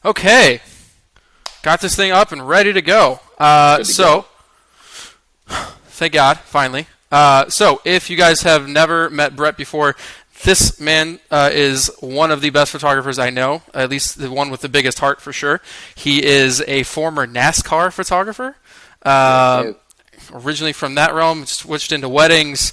Okay, got this thing up and ready to go. Good to go. Thank God, finally. So, if you guys have never met Brett before, this man is one of the best photographers I know, at least the one with the biggest heart for sure. He is a former NASCAR photographer. Yes, Uh, yes. Originally from that realm, switched into weddings.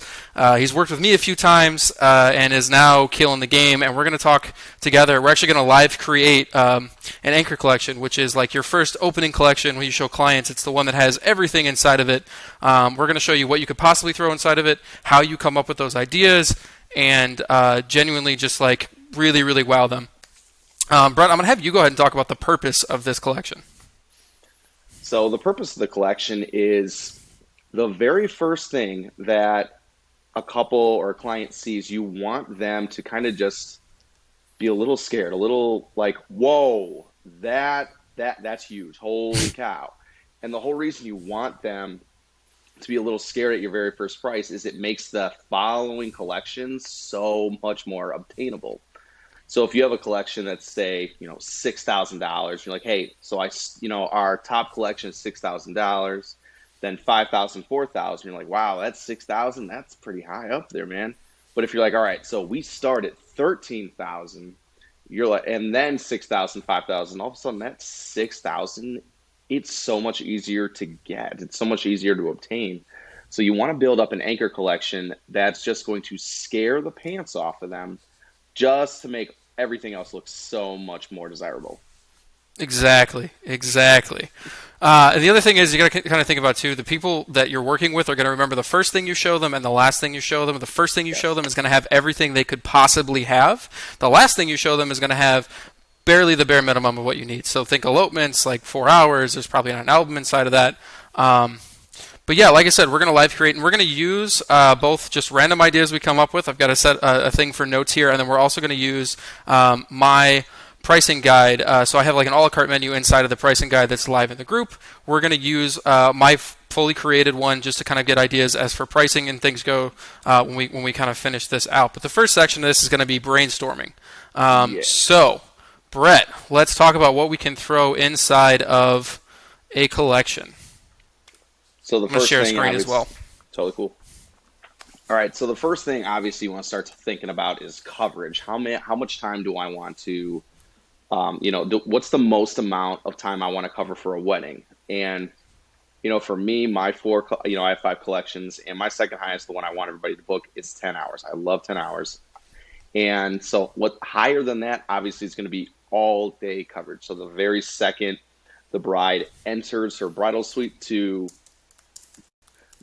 He's worked with me a few times and is now killing the game. And we're going to talk together. We're actually going to live create an anchor collection, which is like your first opening collection when you show clients. It's the one that has everything inside of it. We're going to show you what you could possibly throw inside of it, how you come up with those ideas, and genuinely just like really, really wow them. Brett, I'm going to have you go ahead and talk about the purpose of this collection. So the purpose of the collection is the very first thing that a couple or a client sees. You want them to kind of just be a little scared, a little like, "Whoa, that's huge! Holy cow!" And the whole reason you want them to be a little scared at your very first price is it makes the following collections so much more obtainable. So if you have a collection that's say, $6,000, you're like, hey, our top collection is $6,000, then 5,000, 4,000. You're like, wow, that's 6,000. That's pretty high up there, man. But if you're like, all right, so we start at 13,000, you're like, and then 6,000, 5,000. All of a sudden that's 6,000. It's so much easier to get. It's so much easier to obtain. So you want to build up an anchor collection that's just going to scare the pants off of them, just to make everything else look so much more desirable. Exactly. And the other thing is you got to kind of think about too. The people that you're working with are going to remember the first thing you show them and the last thing you show them. The first thing you show Yes. them is going to have everything they could possibly have. The last thing you show them is going to have barely the bare minimum of what you need. So think elopements, like 4 hours. There's probably not an album inside of that. But yeah, like I said, we're going to live create, and we're going to use both just random ideas we come up with. I've got a thing for notes here, and then we're also going to use my pricing guide. So I have like an a la carte menu inside of the pricing guide that's live in the group. We're going to use my fully created one just to kind of get ideas as for pricing and things go when we kind of finish this out. But the first section of this is going to be brainstorming. Yeah. So, Brett, let's talk about what we can throw inside of a collection. So the I'm going to first share a thing, screen as well. totally cool. All right. So the first thing, obviously, you want to start thinking about is coverage. How much time do I want to, what's the most amount of time I want to cover for a wedding? And, for me, I have 5 collections, and my second highest, the one I want everybody to book, is 10 hours. I love 10 hours. And so what higher than that, obviously, is going to be all day coverage. So the very second the bride enters her bridal suite to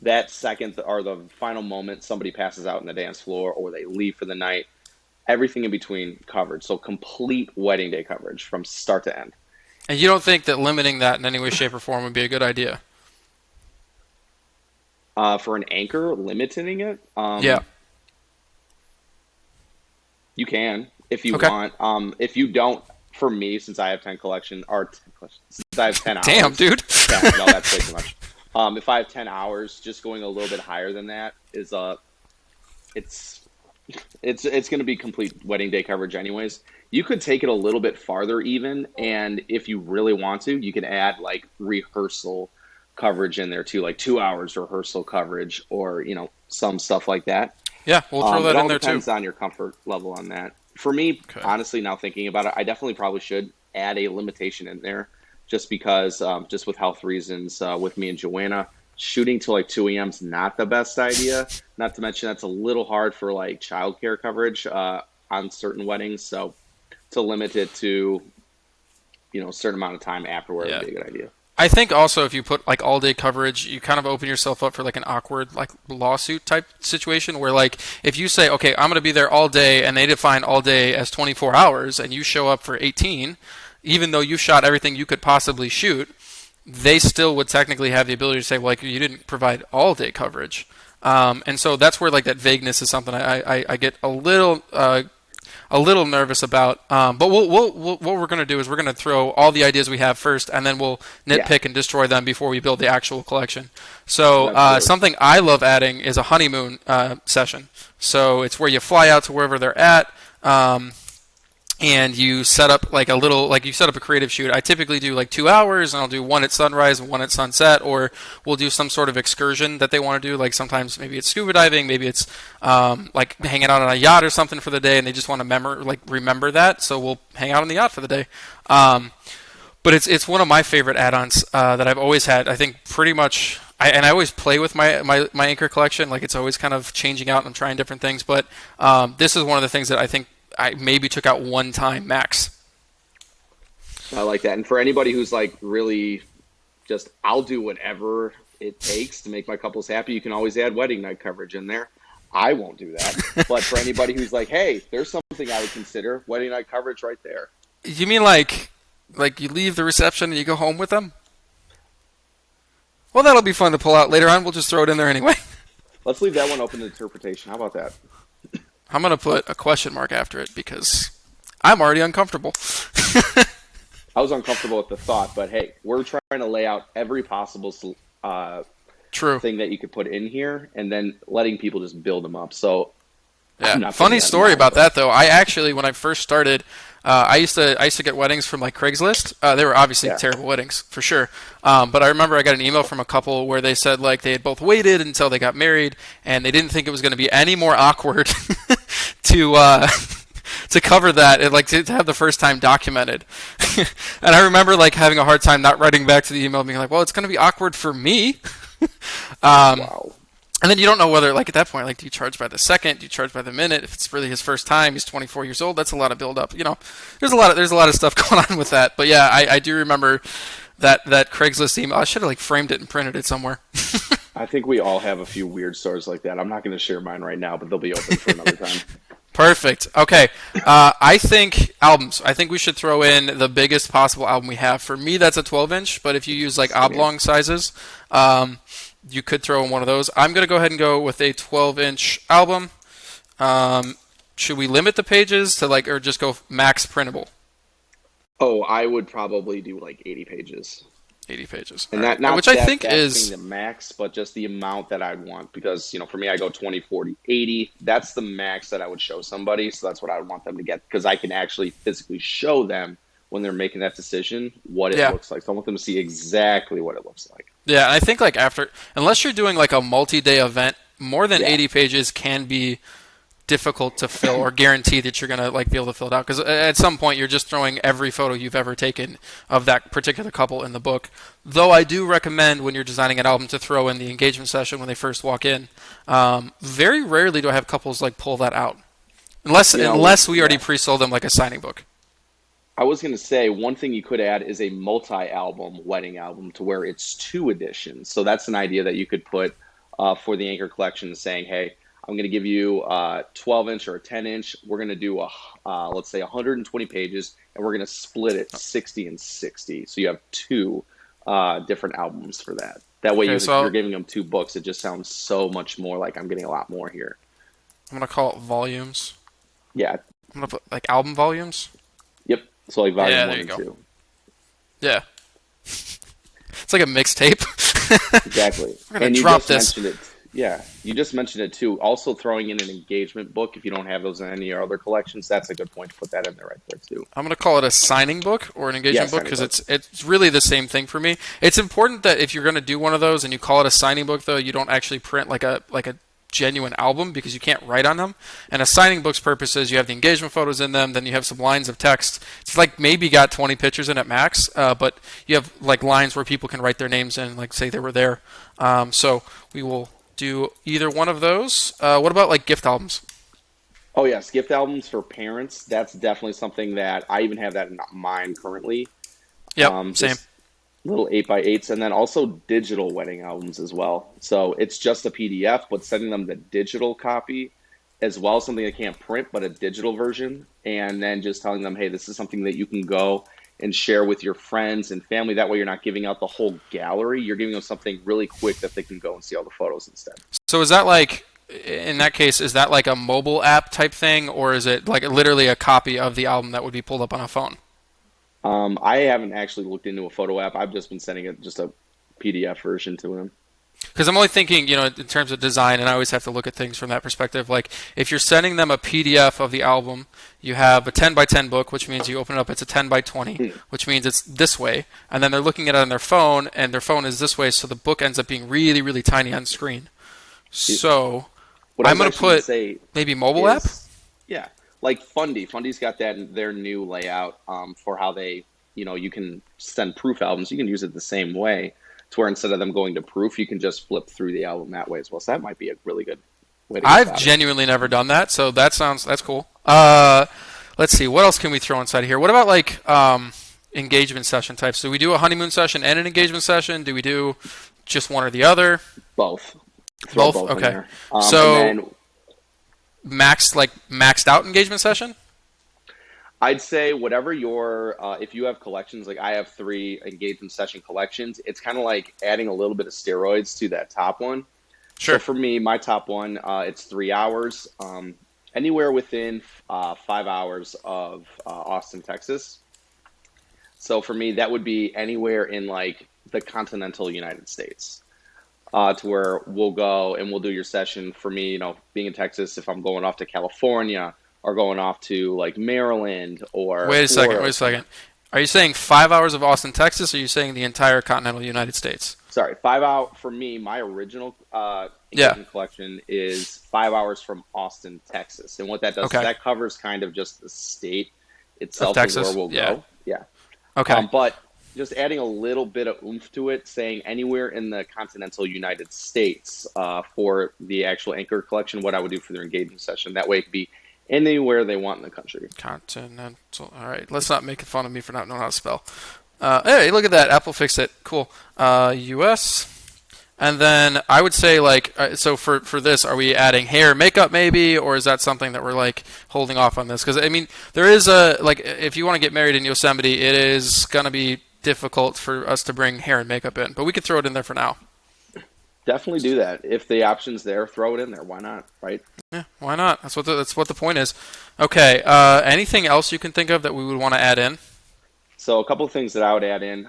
that second or the final moment somebody passes out on the dance floor or they leave for the night, everything in between covered. So complete wedding day coverage from start to end. And you don't think that limiting that in any way, shape, or form would be a good idea? For an anchor, limiting it, Yeah. you can if you Okay. want. If you don't, for me, since I have 10 collection or 10 collections, since I have 10 Damn, hours, dude. yeah, no, that's way too much. If I have 10 hours, just going a little bit higher than that is it's it's going to be complete wedding day coverage anyways. You could take it a little bit farther even, and if you really want to, you can add like rehearsal coverage in there too, like 2 hours rehearsal coverage or some stuff like that. Yeah, we'll throw that It in all there too. depends on your comfort level on that. For me, Okay. honestly, now thinking about it, I definitely probably should add a limitation in there just because, just with health reasons, with me and Joanna, shooting till like 2 a.m. is not the best idea. Not to mention that's a little hard for like childcare coverage on certain weddings. So to limit it to, a certain amount of time afterward Yeah. would be a good idea. I think also if you put like all day coverage, you kind of open yourself up for like an awkward like lawsuit type situation where like if you say, okay, I'm going to be there all day and they define all day as 24 hours and you show up for 18, even though you shot everything you could possibly shoot, they still would technically have the ability to say, well, like you didn't provide all day coverage. And so that's where like that vagueness is something I get a little nervous about. But what we're going to do is we're going to throw all the ideas we have first, and then we'll Yeah, nitpick and destroy them before we build the actual collection. So absolutely. something I love adding is a honeymoon session. So it's where you fly out to wherever they're at. and you set up like a little like you set up a creative shoot. I typically do like 2 hours, and I'll do one at sunrise and one at sunset, or we'll do some sort of excursion that they want to do. Like sometimes maybe it's scuba diving, maybe it's like hanging out on a yacht or something for the day, and they just want to remember that. So we'll hang out on the yacht for the day. But it's one of my favorite add-ons that I've always had. I think pretty much. I always play with my anchor collection. Like it's always kind of changing out and I'm trying different things. But this is one of the things that I think I maybe took out one time max. I like that. And for anybody who's like really just, I'll do whatever it takes to make my couples happy, you can always add wedding night coverage in there. I won't do that. But for anybody who's like, hey, there's something I would consider, wedding night coverage right there. You mean like you leave the reception and you go home with them? Well, that'll be fun to pull out later on. We'll just throw it in there anyway. Let's leave that one open to interpretation. How about that? I'm gonna put a question mark after it because I'm already uncomfortable. I was uncomfortable with the thought, but hey, we're trying to lay out every possible uh, True. thing that you could put in here, and then letting people just build them up. So I'm Yeah. not putting Funny that in story mine, about but that though. I actually, when I first started, I used to get weddings from like Craigslist. They were obviously yeah, terrible weddings for sure. But I remember I got an email from a couple where they said like they had both waited until they got married and they didn't think it was going to be any more awkward to to cover that and like to have the first time documented. And I remember like having a hard time not writing back to the email, being like, "Well, it's going to be awkward for me." um, wow. and then you don't know whether, like, at that point, like, do you charge by the second? Do you charge by the minute? If it's really his first time, he's 24 years old. That's a lot of build up. There's a lot of stuff going on with that. But yeah, I do remember that Craigslist email. I should have like framed it and printed it somewhere. I think we all have a few weird stories like that. I'm not going to share mine right now, but they'll be open for another time. Perfect. Okay. I think albums. I think we should throw in the biggest possible album we have. For me, that's a 12-inch. But if you use like Same here. oblong sizes, you could throw in one of those. I'm gonna go ahead and go with a 12-inch album. Um, should we limit the pages to like, or just go max printable? Oh, I would probably do like 80 pages. 80 pages. All And right. that not Which I that think that's being is the max, but just the amount that I'd want because, for me I go 20, 40, 80. That's the max that I would show somebody, so that's what I would want them to get because I can actually physically show them when they're making that decision what it yeah. looks like. So I want them to see exactly what it looks like. Yeah, I think like after, unless you're doing like a multi-day event, more than Yeah. 80 pages can be difficult to fill or guarantee that you're gonna like be able to fill it out because at some point you're just throwing every photo you've ever taken of that particular couple in the book. Though I do recommend when you're designing an album to throw in the engagement session when they first walk in. Very rarely do I have couples like pull that out, unless we already Yeah. pre-sold them like a signing book. I was going to say one thing you could add is a multi-album wedding album to where it's two editions. So that's an idea that you could put for the Anchor collection, saying, "Hey, I'm going to give you a 12-inch or a 10-inch. We're going to do let's say 120 pages, and we're going to split it 60 and 60. So you have two different albums for that. That way, Okay, you're so giving them two books. It just sounds so much more like I'm getting a lot more here. I'm gonna call it volumes. Yeah. I'm gonna put like album volumes. Yep. So like volume Yeah, there one you and go. two. Yeah, it's like a mixtape. Exactly. We're gonna And you drop just this. mentioned it. Yeah, you just mentioned it too. Also throwing in an engagement book if you don't have those in any of your other collections, that's a good point to put that in there right there too. I'm going to call it a signing book or an Yeah, engagement book signing because book. it's really the same thing for me. It's important that if you're going to do one of those and you call it a signing book, though, you don't actually print like a genuine album because you can't write on them. And a signing book's purpose is you have the engagement photos in them, then you have some lines of text. It's like maybe got 20 pictures in at max, but you have like lines where people can write their names in, like say they were there. So we will do either one of those. What about like gift albums? Oh yes, gift albums for parents. That's definitely something that I even have that in mind currently. Yep, same. Just little 8x8s, and then also digital wedding albums as well. So it's just a PDF, but sending them the digital copy as well, something they can't print, but a digital version, and then just telling them, hey, this is something that you can go and share with your friends and family. That way, you're not giving out the whole gallery. You're giving them something really quick that they can go and see all the photos instead. So is that like, in that case, is that like a mobile app type thing, or is it like literally a copy of the album that would be pulled up on a phone? I haven't actually looked into a photo app. I've just been sending it just a PDF version to them. Because I'm only thinking, in terms of design, and I always have to look at things from that perspective. Like, if you're sending them a PDF of the album, you have a 10 by 10 book, which means you open it up, it's a 10 by 20, Hmm. which means it's this way. And then they're looking at it on their phone, and their phone is this way, so the book ends up being really, really tiny on screen. It- So, What I I'm was going to actually going to put say maybe mobile app? is, yeah, like Fundy. Fundy's got that in their new layout for how they, you can send proof albums. You can use it the same way to where instead of them going to proof, you can just flip through the album that way as well. So that might be a really good way to go I've about it. genuinely never done that, so that's cool. Let's see, what else can we throw inside here? What about like engagement session types? Do we do a honeymoon session and an engagement session? Do we do just one or the other? Both. Throw Both? both in Okay. there. And So then maxed out engagement session? I'd say whatever if you have collections, like I have three engagement session collections, it's kind of like adding a little bit of steroids to that top one. So Sure. for me, my top one, it's 3 hours, anywhere within 5 hours of Austin, Texas. So for me, that would be anywhere in like the continental United States, to where we'll go and we'll do your session. For me, being in Texas, if I'm going off to California or going off to like Maryland or Wait a second, Florida wait or a somewhere. second. Are you saying 5 hours of Austin, Texas, or are you saying the entire continental United States? Sorry, 5 hour for me. My original Yeah. engagement collection is 5 hours from Austin, Texas, and what that does is Okay. that covers kind of just the state Of itself of where Texas? we'll Yeah. go. Yeah, Okay. but just adding a little bit of oomph to it, saying anywhere in the continental United States for the actual anchor collection, what I would do for their engagement session. That way, it could be anywhere they want in the country. Continental. All right. Let's not make fun of me for not knowing how to spell. Hey, look at that. Apple fixed it. Cool. U.S. And then I would say so for this, are we adding hair, makeup, maybe, or is that something that we're like holding off on this? Because I mean, there is if you want to get married in Yosemite, it is gonna be difficult for us to bring hair and makeup in, but we could throw it in there for now. Definitely do that if the option's there. Throw it in there. Why not? Right? Yeah, why not? That's what the point is. Okay. Anything else you can think of that we would want to add in? So a couple of things that I would add in.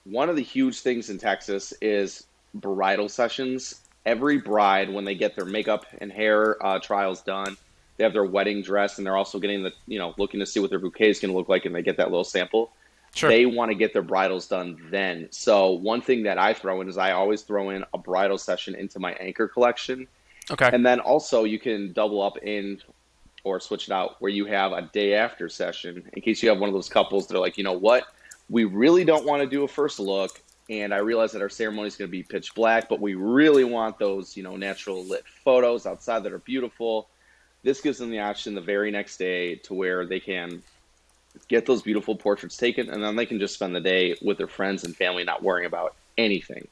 One of the huge things in Texas is bridal sessions. Every bride, when they get their makeup and hair trials done, they have their wedding dress, and they're also getting looking to see what their bouquet is going to look like, and they get that little sample. Sure. They want to get their bridals done then. So one thing that I throw in is I always throw in a bridal session into my anchor collection. Okay. And then also you can double up in or switch it out where you have a day after session in case you have one of those couples that are like, you know what, we really don't want to do a first look, and I realize that our ceremony is going to be pitch black, but we really want those, natural lit photos outside that are beautiful. This gives them the option the very next day to where they can get those beautiful portraits taken, and then they can just spend the day with their friends and family, not worrying about anything.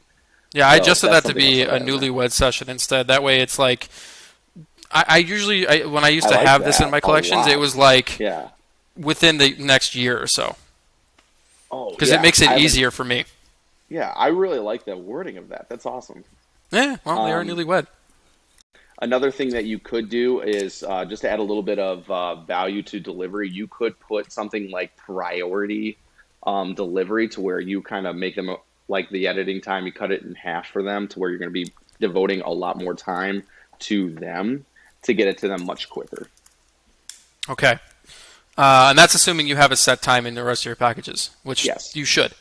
Yeah, I So adjusted that's that to something else be I would a add in there. newlywed session instead. That way, it's like I usually when I used I to like have this in that my a collections, it lot. was like Yeah. within the next year or so Oh, because it yeah. makes it easier for me. Yeah, I really like the wording of that. That's awesome. Yeah, well, they are Um, newlywed. Another thing that you could do is just to add a little bit of value to delivery. You could put something like priority delivery to where you kind of make them like the editing time. You cut it in half for them to where you're going to be devoting a lot more time to them to get it to them much quicker. Okay, and that's assuming you have a set time in the rest of your packages, which Yes, you should.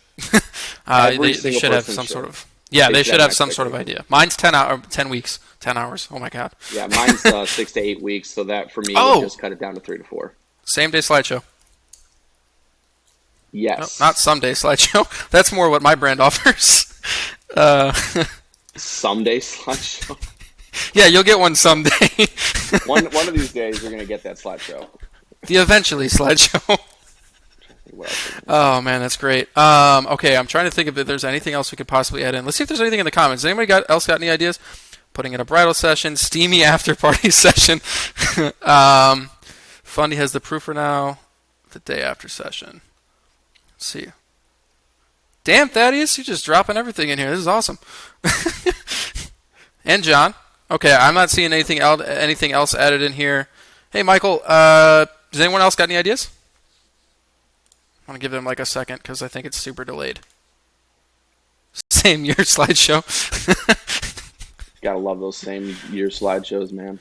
every They single should have person some should. sort of yeah, They they should should have an have some sort of expectation. idea. Mine's 10 weeks, 10 hours. Oh my god. Yeah, mine's 6 to 8 weeks, so that for me would Oh, just cut it down to 3 to 4. same day slideshow. No, not Yes, someday slideshow. That's more what my brand offers. Uh, someday slideshow. yeah, you'll get one someday. One of these days you're gonna get that slideshow. The eventually slideshow. What else am I missing? Oh man, that's great. Okay, I'm trying to think if there's anything else we could possibly add in. Let's see if there's anything in the comments. Anybody else got any ideas? Putting in a bridal session, steamy after party session. Fundy has the proof for now. The day after session. Let's see. Damn, Thaddeus, you're just dropping everything in here. This is awesome. And John. Okay, I'm not seeing anything else added in here. Hey, Michael. Does anyone else got any ideas? I want to give them like a second because I think it's super delayed. Same year slideshow. Gotta love those same year slideshows, man.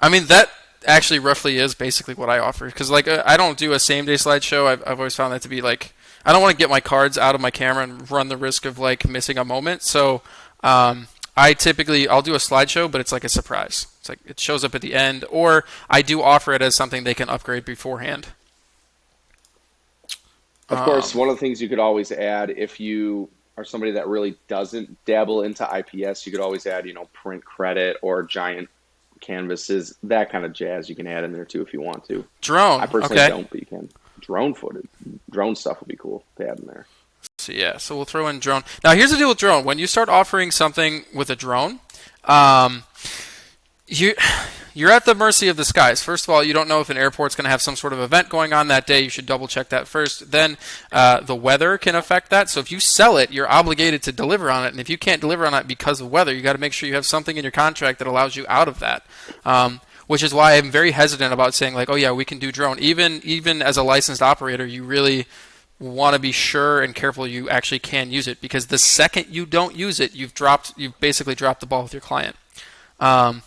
I mean, that actually roughly is basically what I offer. Because like I don't do a same day slideshow. I've always found that to be like I don't want to get my cards out of my camera and run the risk of like missing a moment. So I typically I'll do a slideshow, but it's like a surprise. It's like it shows up at the end, or I do offer it as something they can upgrade beforehand. Of course, Um, one of the things you could always add if you are somebody that really doesn't dabble into IPS, you could always add, print credit or giant canvases, that kind of jazz you can add in there too if you want to. I Drone, personally okay. don't, but you can. Drone footage, drone stuff would be cool to add in there. So yeah, so we'll throw in drone. Now here's the deal with drone. When you start offering something with a drone, um, you you're at the mercy of the skies. First of all, you don't know if an airport's going to have some sort of event going on that day. You should double check that first. Then the weather can affect that. So if you sell it, you're obligated to deliver on it. And if you can't deliver on it because of weather, you got to make sure you have something in your contract that allows you out of that. Which is why I'm very hesitant about saying like, oh yeah, we can do drone. Even as a licensed operator, you really want to be sure and careful you actually can use it, because the second you don't use it, you've basically dropped the ball with your client. Um,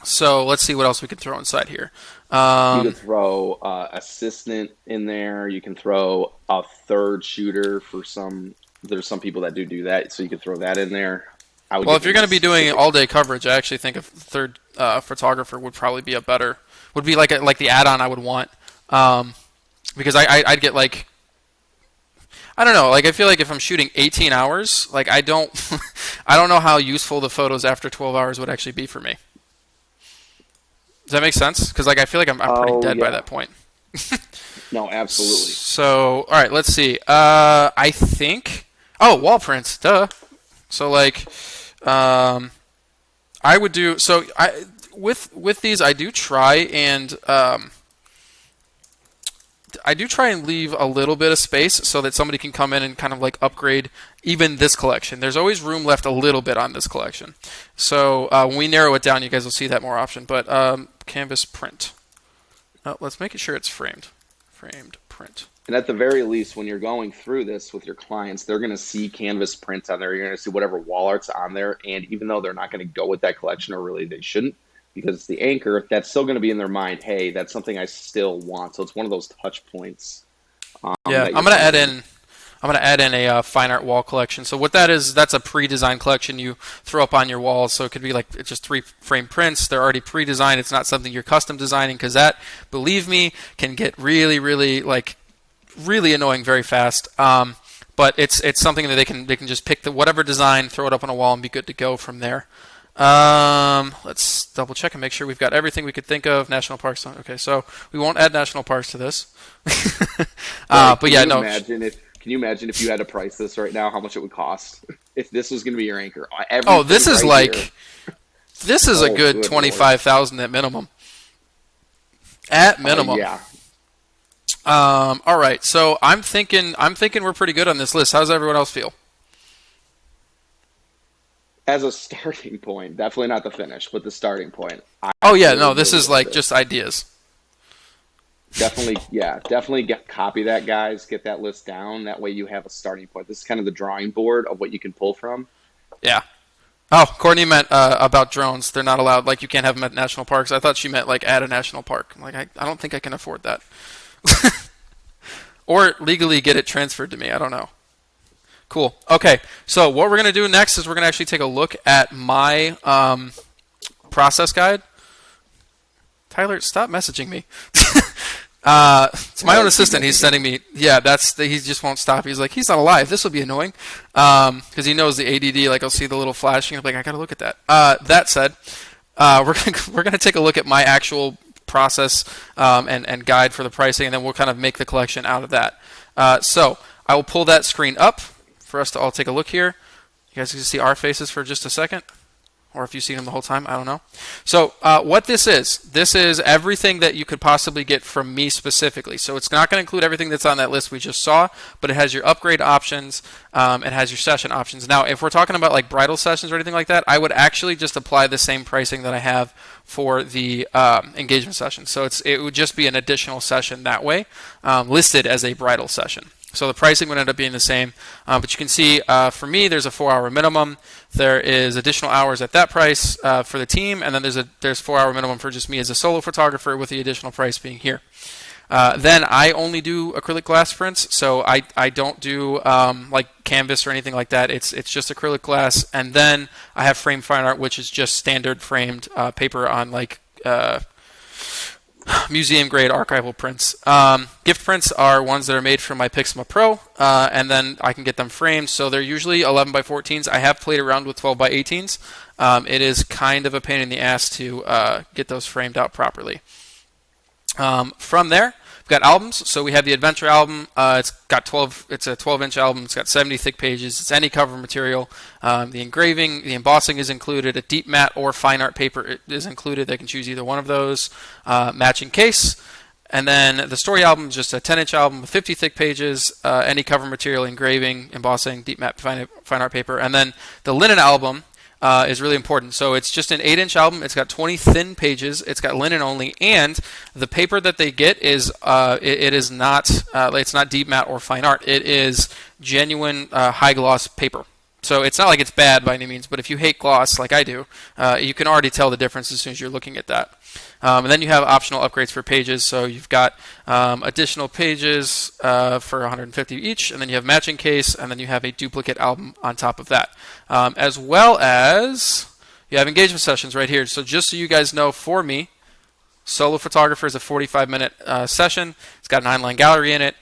so let's see what else we can throw inside here. You could Um, throw assistant in there. You can throw a third shooter for some. There's some people that do that, so you could throw that in there. I would well, get if you're really going to be doing specific. all-day coverage, I actually think a third photographer would probably be would be like the add-on I would want. Um, because I'd get like I don't know. Like I feel like if I'm shooting 18 hours, like I don't, I don't know how useful the photos after 12 hours would actually be for me. Does that make sense? Because like I feel like I'm pretty Oh dead by yeah, that point. no, absolutely. So all right, let's see. I think. Oh, wall prints. Duh. So like, um, I would do. So I with these I do try and leave a little bit of space so that somebody can come in and kind of like upgrade even this collection. There's always room left a little bit on this collection. So when we narrow it down, you guys will see that more often. But canvas print. Oh, let's make sure it's framed. Framed print. And at the very least, when you're going through this with your clients, they're going to see canvas prints on there. You're going to see whatever wall art's on there. And even though they're not going to go with that collection, or really they shouldn't, because it's the anchor, that's still going to be in their mind. Hey, that's something I still want. So it's one of those touch points Yeah, that you're kind of in. I'm gonna add in a fine art wall collection. So what that is, that's a pre-designed collection you throw up on your walls. So it could be like it's just three frame prints. They're already pre-designed. It's not something you're custom designing, because that, believe me, can get really annoying very fast. But it's something that they can just pick the whatever design, throw it up on a wall, and be good to go from there. Let's double check and make sure we've got everything we could think of. National parks. Okay, so we won't add national parks to this. Right. But yeah, no. Can you imagine if you had to price this right now, how much it would cost? If this was going to be your anchor. Oh, Everything right here. this is a Oh, good good Lord. 25,000 at minimum. At minimum. Yeah. All right. So I'm thinking we're pretty good on this list. How does everyone else feel? As a starting point, definitely not the finish, but the starting point, I Oh yeah, no, really, this really is love like just this. ideas. Definitely, yeah, definitely copy that, guys. Get that list down. That way you have a starting point. This is kind of the drawing board of what you can pull from. Yeah. Oh, Courtney meant about drones. They're not allowed. Like you can't have them at national parks. I thought she meant like at a national park. I'm like I don't think I can afford that. Or legally get it transferred to me. I don't know. Cool. Okay. So what we're gonna do next is we're gonna actually take a look at my process guide. Tyler, stop messaging me. It's my Why own does he keep assistant. He's messaging sending me? me. Yeah, he just won't stop. He's like, he's not alive. This will be annoying. Because he knows the ADD. Like, I'll see the little flashing. I'm like, I gotta look at that. That said, we're gonna take a look at my actual process and guide for the pricing, and then we'll kind of make the collection out of that. So I will pull that screen up for us to all take a look here. You guys can see our faces for just a second, or if you've seen them the whole time, I don't know. So what this is everything that you could possibly get from me specifically. So it's not going to include everything that's on that list we just saw, but it has your upgrade options, it has your session options. Now, if we're talking about like bridal sessions or anything like that, I would actually just apply the same pricing that I have for the engagement session. So it would just be an additional session that way, listed as a bridal session. So the pricing would end up being the same, but you can see for me there's a 4 hour minimum. There is additional hours at that price for the team, and then there's 4 hour minimum for just me as a solo photographer, with the additional price being here. Then I only do acrylic glass prints, so I don't do like canvas or anything like that. It's just acrylic glass, and then I have frame fine art, which is just standard framed paper on like museum grade archival prints. Gift prints are ones that are made from my Pixma Pro, and then I can get them framed. So they're usually 11 by 14s. I have played around with 12 by 18s. It is kind of a pain in the ass to get those framed out properly. From there, we've got albums. So we have the adventure album. It's got 12. It's a 12-inch album. It's got 70 thick pages. It's any cover material. The engraving, the embossing is included. A deep matte or fine art paper is included. They can choose either one of those. Matching case. And then the story album is just a 10-inch album with 50 thick pages, any cover material, engraving, embossing, deep matte fine art paper. And then the linen album is really important. So it's just an 8-inch album. It's got 20 thin pages. It's got linen only, and the paper that they get is it is not it's not deep matte or fine art. It is genuine high gloss paper. So it's not like it's bad by any means, but if you hate gloss like I do, you can already tell the difference as soon as you're looking at that. And then you have optional upgrades for pages. So you've got additional pages for 150 each, and then you have matching case, and then you have a duplicate album on top of that. As well as you have engagement sessions right here. So just so you guys know, for me, solo photographer is a 45-minute session. It's got a 9-line gallery in it.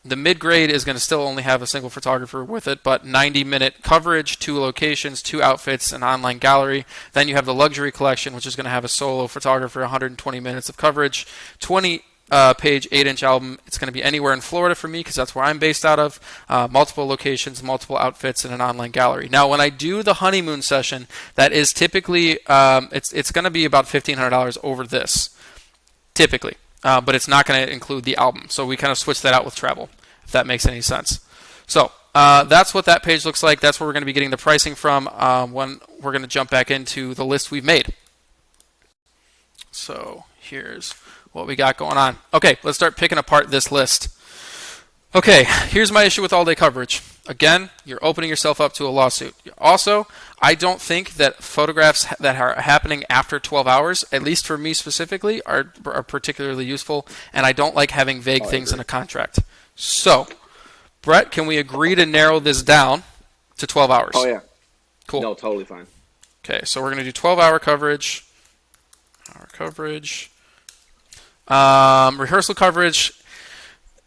The mid-grade is going to still only have a single photographer with it, but 90-minute coverage, 2 locations, 2 outfits, an online gallery. Then you have the luxury collection, which is going to have a solo photographer, 120 minutes of coverage, 20 page 8-inch album. It's going to be anywhere in Florida for me because that's where I'm based out of. Multiple locations, multiple outfits, and an online gallery. Now, when I do the honeymoon session, that is typically it's going to be about $1,500 over this, typically. But it's not going to include the album. So we kind of switch that out with travel, if that makes any sense. So that's what that page looks like. That's where we're going to be getting the pricing from when we're going to jump back into the list we've made. So here's what we got going on. Okay, let's start picking apart this list. Okay, here's my issue with all-day coverage. Again, you're opening yourself up to a lawsuit. Also, I don't think that photographs that are happening after 12 hours, at least for me specifically, are particularly useful, and I don't like having vague things in a contract. So, Brett, can we agree to narrow this down to 12 hours? Oh, yeah. Cool. No, totally fine. Okay, so we're going to do 12-hour coverage. Rehearsal coverage.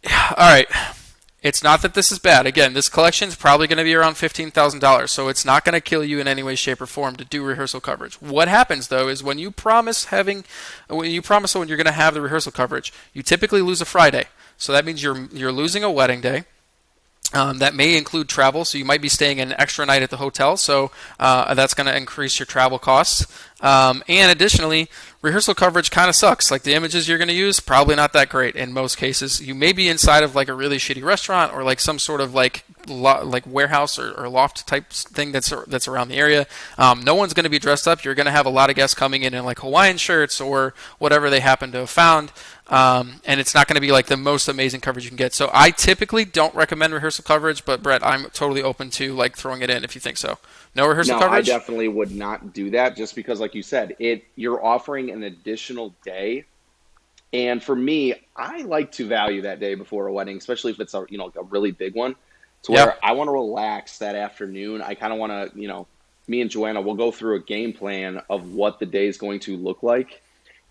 All right. It's not that this is bad. Again, this collection is probably going to be around $15,000, so it's not going to kill you in any way, shape, or form to do rehearsal coverage. What happens though is when you promise someone you're going to have the rehearsal coverage, you typically lose a Friday. So that means you're losing a wedding day. That may include travel, so you might be staying an extra night at the hotel, so that's going to increase your travel costs. And additionally, rehearsal coverage kind of sucks. Like the images you're going to use, probably not that great in most cases. You may be inside of like a really shitty restaurant or like some sort of like warehouse or loft type thing that's around the area. No one's going to be dressed up. You're going to have a lot of guests coming in like Hawaiian shirts or whatever they happen to have found. And it's not going to be like the most amazing coverage you can get. So I typically don't recommend rehearsal coverage, but Brett, I'm totally open to like throwing it in if you think so. No rehearsal coverage? I definitely would not do that just because, like you said, you're offering an additional day. And for me, I like to value that day before a wedding, especially if it's a really big one, to where I want to relax that afternoon. I kind of want to, me and Joanna will go through a game plan of what the day is going to look like.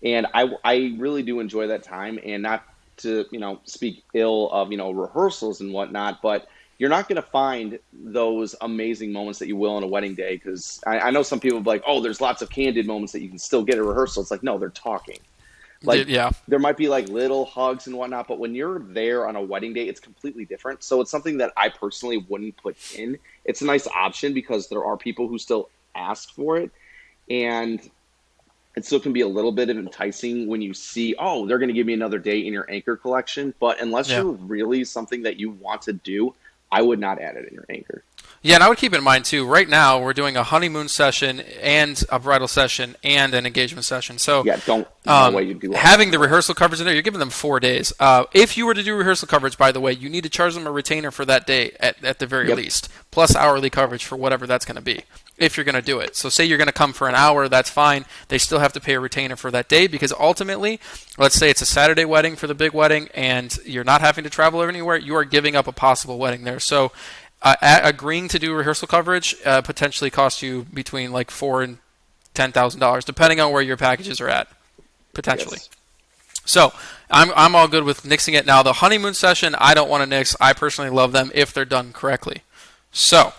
And I really do enjoy that time, and not to, speak ill of, rehearsals and whatnot, but you're not going to find those amazing moments that you will on a wedding day. Because I know some people will be like, oh, there's lots of candid moments that you can still get at rehearsal. It's like, no, they're talking. Like, there might be like little hugs and whatnot, but when you're there on a wedding day, it's completely different. So it's something that I personally wouldn't put in. It's a nice option because there are people who still ask for it. And it still can be a little bit of enticing when you see, oh, they're going to give me another day in your anchor collection. But unless you're really something that you want to do, I would not add it in your anchor. Yeah, and I would keep in mind too. Right now, we're doing a honeymoon session and a bridal session and an engagement session. So, Yeah, no way you do all that. having the rehearsal coverage in there, you're giving them 4 days. If you were to do rehearsal coverage, by the way, you need to charge them a retainer for that day at the very Yep, least, plus hourly coverage for whatever that's going to be. If you're going to do it. So say you're going to come for an hour, that's fine. They still have to pay a retainer for that day because ultimately, let's say it's a Saturday wedding for the big wedding and you're not having to travel anywhere, you are giving up a possible wedding there. So agreeing to do rehearsal coverage potentially costs you between like $4,000 and $10,000, depending on where your packages are at, potentially. yes. So I'm all good with nixing it. Now the honeymoon session, I don't want to nix. I personally love them if they're done correctly. So,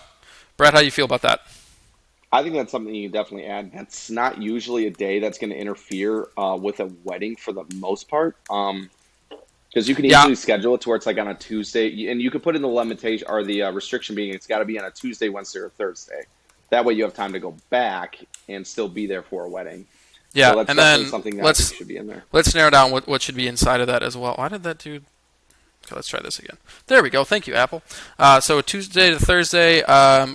Brett, how do you feel about that? I think that's something you can definitely add. That's not usually a day that's going to interfere with a wedding for the most part. Because you can Yeah, easily schedule it to where it's like on a Tuesday, and you can put in the limitation or the restriction being it's got to be on a Tuesday, Wednesday, or Thursday. That way you have time to go back and still be there for a wedding. yeah, So that's and definitely then something that I think let's should be in there. let's narrow down what should be inside of that as well. Why did that do? Okay, let's try this again. There we go. Thank you, Apple. So Tuesday to Thursday,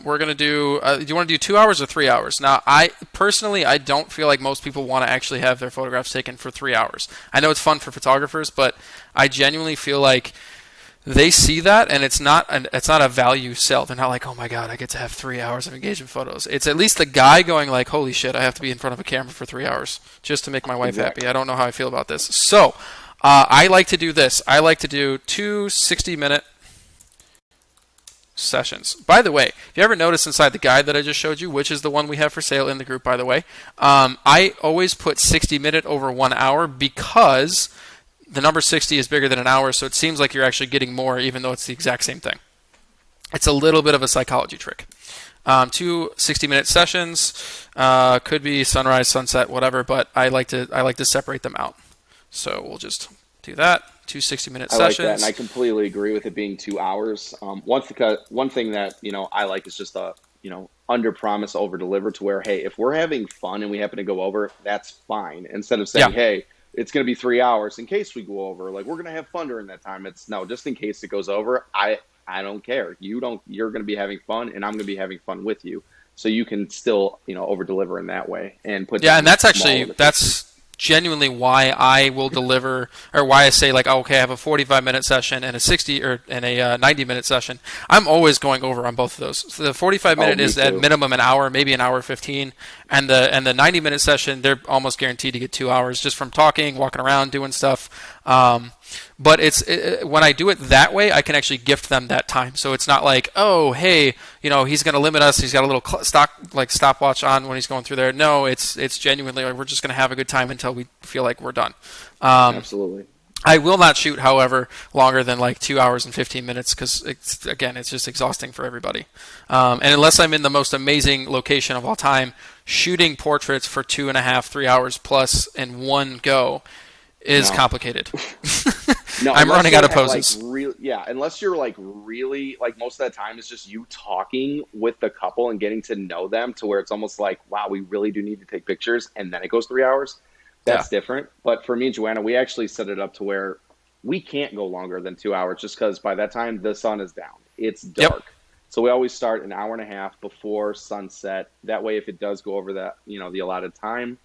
we're gonna do. Do you want to do 2 hours or 3 hours? Now, I personally, I don't feel like most people want to actually have their photographs taken for 3 hours. I know it's fun for photographers, but I genuinely feel like they see that and it's not a value sell. They're not like, oh my god, I get to have 3 hours of engagement photos. It's at least the guy going like, holy shit, I have to be in front of a camera for 3 hours just to make my wife happy. Exactly. I don't know how I feel about this. So I like to do this. I like to do two 60-minute sessions. By the way, if you ever notice inside the guide that I just showed you, which is the one we have for sale in the group, by the way, I always put 60-minute over 1 hour because the number 60 is bigger than an hour, so it seems like you're actually getting more, even though it's the exact same thing. It's a little bit of a psychology trick. Two 60-minute sessions could be sunrise, sunset, whatever, but I like to separate them out. So we'll just do that. Two 60-minute I like that, and sessions. I completely agree with it being 2 hours. One thing that I like is just under promise over deliver to where hey, if we're having fun and we happen to go over, that's fine. Instead of Yeah. saying hey, it's going to be 3 hours in case we go over, like we're going to have fun during that time. It's no, just in case it goes over. I don't care. You're going to be having fun, and I'm going to be having fun with you. So you can still over deliver in that way and put Yeah, and down that's small actually limitations. that's genuinely why I will deliver, or why I say like, oh, okay, I have a 45-minute session and a 60 or and a 90-minute session. I'm always going over on both of those. So the 45 Oh, minute me is at too. minimum an hour, maybe an hour 15, and the 90-minute session they're almost guaranteed to get 2 hours just from talking, walking around, doing stuff. But when I do it that way, I can actually gift them that time. So it's not like, oh, hey, he's going to limit us. He's got a little stopwatch on when he's going through there. No, it's genuinely like we're just going to have a good time until we feel like we're done. Um, Absolutely. I will not shoot, however, longer than like 2 hours and 15 minutes because it's just exhausting for everybody. And unless I'm in the most amazing location of all time, shooting portraits for 2.5, 3 hours plus in one go is No. complicated. No, I'm unless running out you're of at like poses. real, yeah, unless you're like really like most of the time it's just you talking with the couple and getting to know them to where it's almost like, wow, we really do need to take pictures, and then it goes 3 hours. Yeah. That's different. But for me and Joanna, we actually set it up to where we can't go longer than 2 hours just because by that time the sun is down. It's Yep. dark. So we always start an hour and a half before sunset. That way, if it does go over that, the allotted time,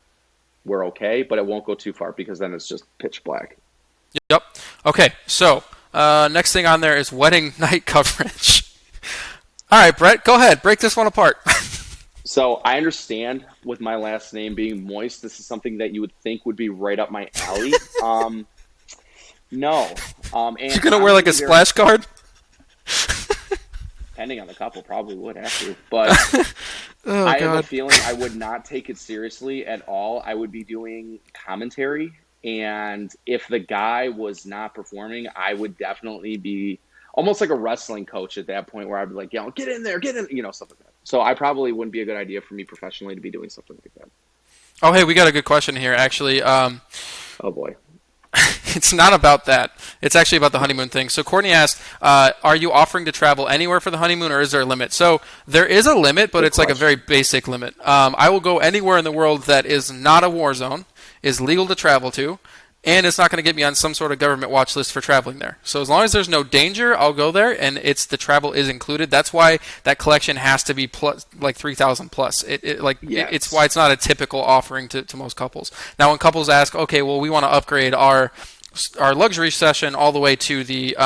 we're okay, but it won't go too far because then it's just pitch black. Yep. Okay. So next thing on there is wedding night coverage. All right, Brett, go ahead. Break this one apart. So I understand with my last name being Moist, this is something that you would think would be right up my alley. No. You're And gonna I'm wear going like to a be very, splash guard? depending on the couple, probably would have to. But Oh I have a God. feeling I would not take it seriously at all. I would be doing commentary. And if the guy was not performing, I would definitely be almost like a wrestling coach at that point where I'd be like, get in there, get in, stuff like that. So I probably wouldn't be a good idea for me professionally to be doing something like that. Oh, hey, we got a good question here. Actually, Oh boy. it's not about that. It's actually about the honeymoon thing. So Courtney asked, "Are you offering to travel anywhere for the honeymoon, or is there a limit?" So there is a limit, but Good it's like a very question. basic limit. I will go anywhere in the world that is not a war zone, is legal to travel to, and it's not going to get me on some sort of government watch list for traveling there. So as long as there's no danger, I'll go there, and it's the travel is included. That's why that collection has to be plus, like 3,000 plus. It's why Yes. it's not a typical offering to most couples. Now, when couples ask, okay, well, we want to upgrade our luxury session all the way to the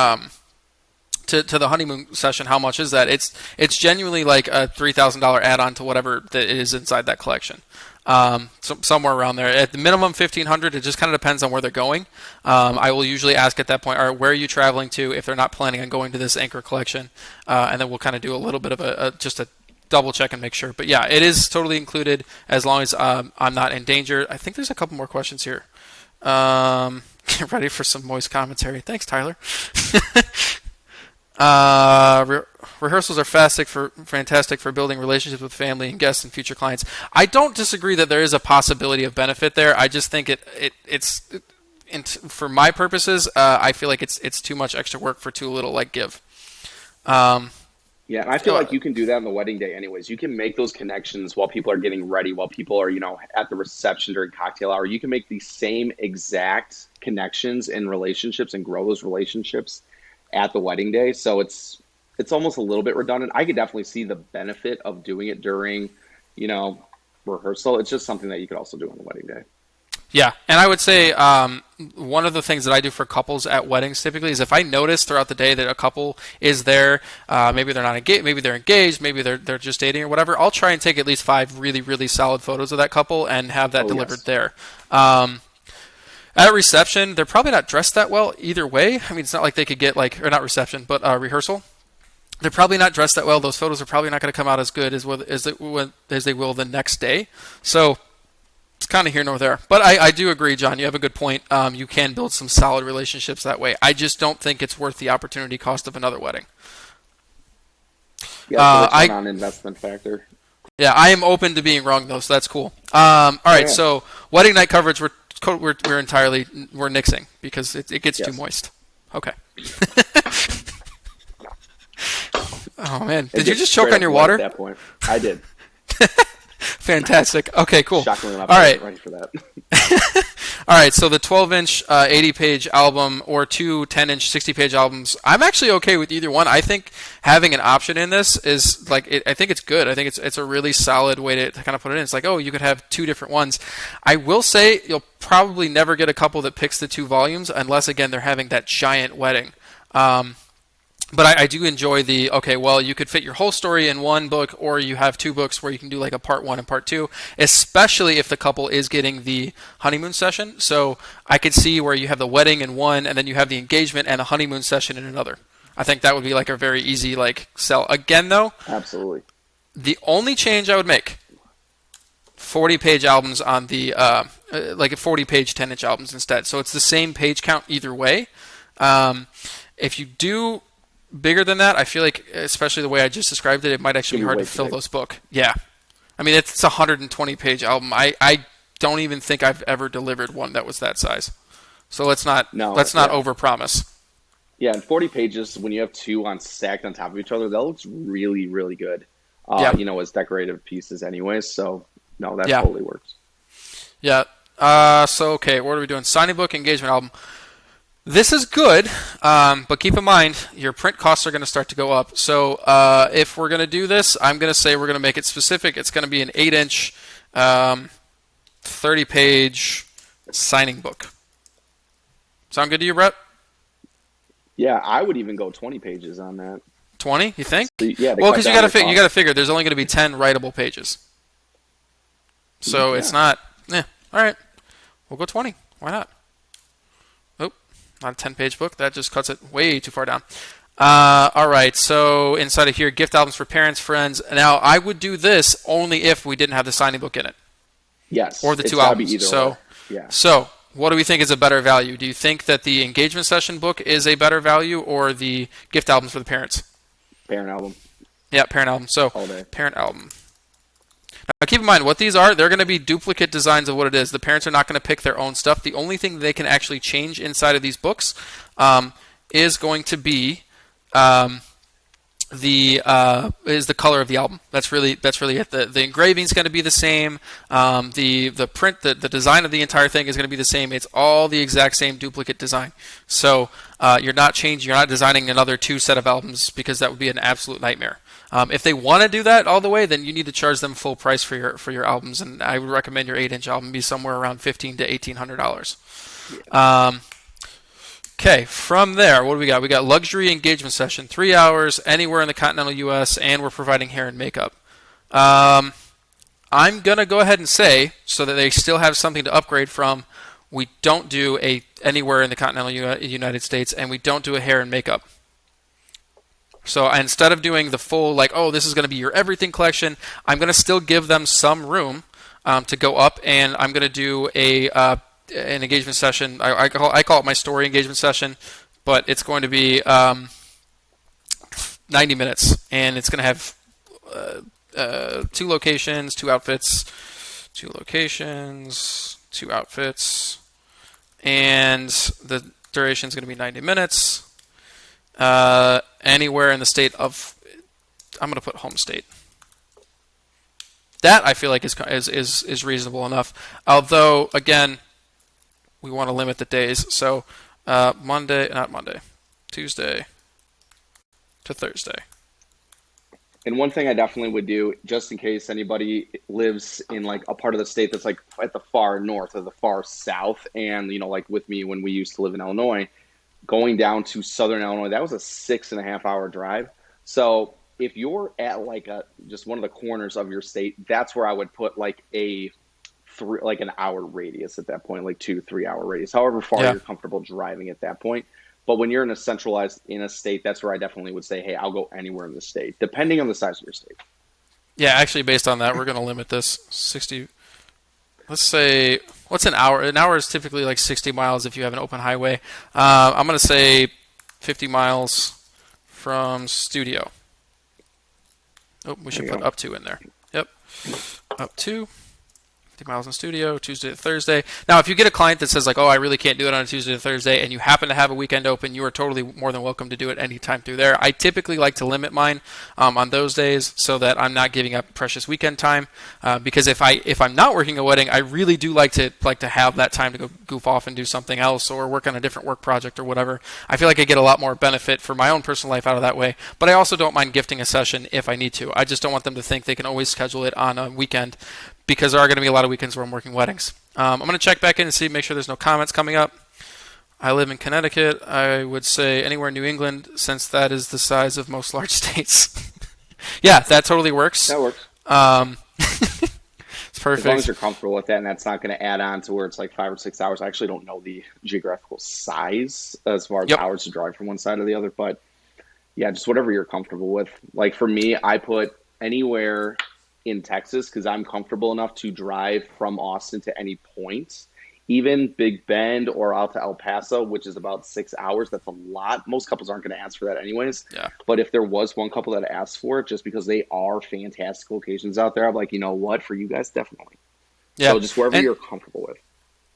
to the honeymoon session, how much is that? It's genuinely like a $3,000 add-on to whatever that is inside that collection. Somewhere around there. At the minimum, 1,500. It just kind of depends on where they're going. I will usually ask at that point, all right, where are you traveling to? If they're not planning on going to this anchor collection, and then we'll kind of do a little bit of just a double check and make sure. But yeah, it is totally included as long as I'm not in danger. I think there's a couple more questions here. Get ready for some moist commentary. Thanks, Tyler. Rehearsals are fantastic for building relationships with family and guests and future clients. I don't disagree that there is a possibility of benefit there. I just think for my purposes, I feel like it's too much extra work for too little like give. Yeah, and I feel like you can do that on the wedding day anyways. You can make those connections while people are getting ready, while people are, at the reception during cocktail hour. You can make the same exact connections and relationships and grow those relationships at the wedding day. So it's almost a little bit redundant. I could definitely see the benefit of doing it during, rehearsal. It's just something that you could also do on the wedding day. Yeah, and I would say one of the things that I do for couples at weddings typically is if I notice throughout the day that a couple is there, maybe they're not engaged, maybe they're engaged, maybe they're just dating or whatever, I'll try and take at least 5 really, really solid photos of that couple and have that delivered there. At a reception, they're probably not dressed that well either way. I mean, it's not like they could get or not reception, but rehearsal. They're probably not dressed that well. Those photos are probably not going to come out as good as they will the next day. So it's kind of here nor there. But I do agree, John. You have a good point. You can build some solid relationships that way. I just don't think it's worth the opportunity cost of another wedding. Yeah, the return on investment factor. Yeah, I am open to being wrong though, so that's cool. All right, Yeah. so wedding night coverage, we're nixing because it gets too moist. Okay. Oh man, did you just choke on your water? At that point, I did. Fantastic. Okay, cool. Shockingly, I'm All right. ready for that. All right, so the 12-inch 80-page album or two 10-inch 60-page albums, I'm actually okay with either one. I think having an option in this is I think it's good. I think it's a really solid way to kind of put it in. It's like, oh, you could have 2 different ones. I will say you'll probably never get a couple that picks the 2 volumes unless, again, they're having that giant wedding. But I do enjoy you could fit your whole story in one book, or you have 2 books where you can do like a part 1 and part 2, especially if the couple is getting the honeymoon session. So I could see where you have the wedding in one, and then you have the engagement and the honeymoon session in another. I think that would be like a very easy sell. Again, though, Absolutely. the only change I would make, 40-page albums on the, 40-page 10-inch albums instead. So it's the same page count either way. If you do bigger than that, I feel like, especially the way I just described it, it might actually be hard to fill those book. Yeah. I mean, it's a 120-page album. I don't even think I've ever delivered one that was that size. So let's not overpromise. Yeah, and 40 pages, when you have 2 stacked on top of each other, that looks really, really good. As decorative pieces anyways. So, no, that totally works. Yeah. Okay, what are we doing? Signing book, engagement album. This is good, but keep in mind your print costs are going to start to go up. So if we're going to do this, I'm going to say we're going to make it specific. It's going to be an 8-inch, 30-page signing book. Sound good to you, Brett? Yeah, I would even go 20 pages on that. 20? You think? So, yeah. Well, because you got to figure there's only going to be 10 writable pages. So it's not. All right, we'll go 20. Why not? Not a 10-page book. That just cuts it way too far down. All right, so inside of here, gift albums for parents, friends. Now, I would do this only if we didn't have the signing book in it. Yes. Or the 2 albums. So, what do we think is a better value? Do you think that the engagement session book is a better value, or the gift albums for the parents? Parent album. Yeah, parent album. So, parent album. Now, keep in mind, what these are, they're going to be duplicate designs of what it is. The parents are not going to pick their own stuff. The only thing they can actually change inside of these books is going to be the color of the album. That's really it. The engraving is going to be the same. The print, the design of the entire thing is going to be the same. It's all the exact same duplicate design. So you're not changing. You're not designing another two set of albums because that would be an absolute nightmare. If they want to do that all the way, then you need to charge them full price for your albums, and I would recommend your 8-inch album be somewhere around $1,500 to $1,800. Yeah. Um, Okay, from there, what do we got? We got luxury engagement session, 3 hours, anywhere in the continental U.S., and we're providing hair and makeup. Um, I'm gonna go ahead and say, so that they still have something to upgrade from, we don't do a anywhere in the continental United States, and we don't do a hair and makeup. So instead of doing the full, like, oh, this is going to be your everything collection, I'm going to still give them some room to go up, and I'm going to do an engagement session. I call it my story engagement session, but it's going to be 90 minutes, and it's going to have two locations, two outfits, two locations, two outfits, and the duration is going to be 90 minutes. Anywhere in the state of, I'm going to put home state. That I feel like is reasonable enough. Although again, we want to limit the days. So Tuesday to Thursday. And one thing I definitely would do, just in case anybody lives in like a part of the state that's like at the far north or the far south, and like with me when we used to live in Illinois, going down to southern Illinois, that was a 6.5 hour drive. So if you're at like just one of the corners of your state, that's where I would put like like an hour radius at that point, like 2-3 hour radius, however far Yeah. you're comfortable driving at that point. But when you're in a state, that's where I definitely would say, hey, I'll go anywhere in the state, depending on the size of your state. Yeah, actually, based on that, we're going to limit this 60. Let's say, what's an hour? An hour is typically like 60 miles if you have an open highway. I'm going to say 50 miles from studio. Oh, we There should you put go. up to in there. Yep, up to. 50 miles in studio, Tuesday to Thursday. Now, if you get a client that says like, "Oh, I really can't do it on a Tuesday to Thursday," and you happen to have a weekend open, you are totally more than welcome to do it anytime through there. I typically like to limit mine on those days so that I'm not giving up precious weekend time. Because if I'm not working a wedding, I really do like to have that time to go goof off and do something else or work on a different work project or whatever. I feel like I get a lot more benefit for my own personal life out of that way. But I also don't mind gifting a session if I need to. I just don't want them to think they can always schedule it on a weekend, because there are going to be a lot of weekends where I'm working weddings. I'm going to check back in and see, make sure there's no comments coming up. I live in Connecticut. I would say anywhere in New England, since that is the size of most large states. Yeah, that totally works. That works. It's As long as perfect. you're comfortable with that, and that's not going to add on to where it's like 5 or 6 hours. I actually don't know the geographical size as far as Yep. hours to drive from one side to the other, but yeah, just whatever you're comfortable with. Like for me, I put anywhere in Texas because I'm comfortable enough to drive from Austin to any point. Even Big Bend or out to El Paso, which is about 6 hours, that's a lot. Most couples aren't going to ask for that anyways. Yeah. But if there was one couple that asked for it, just because they are fantastic locations out there, I'm like, you know what, for you guys, definitely. Yeah. So just wherever And you're comfortable with.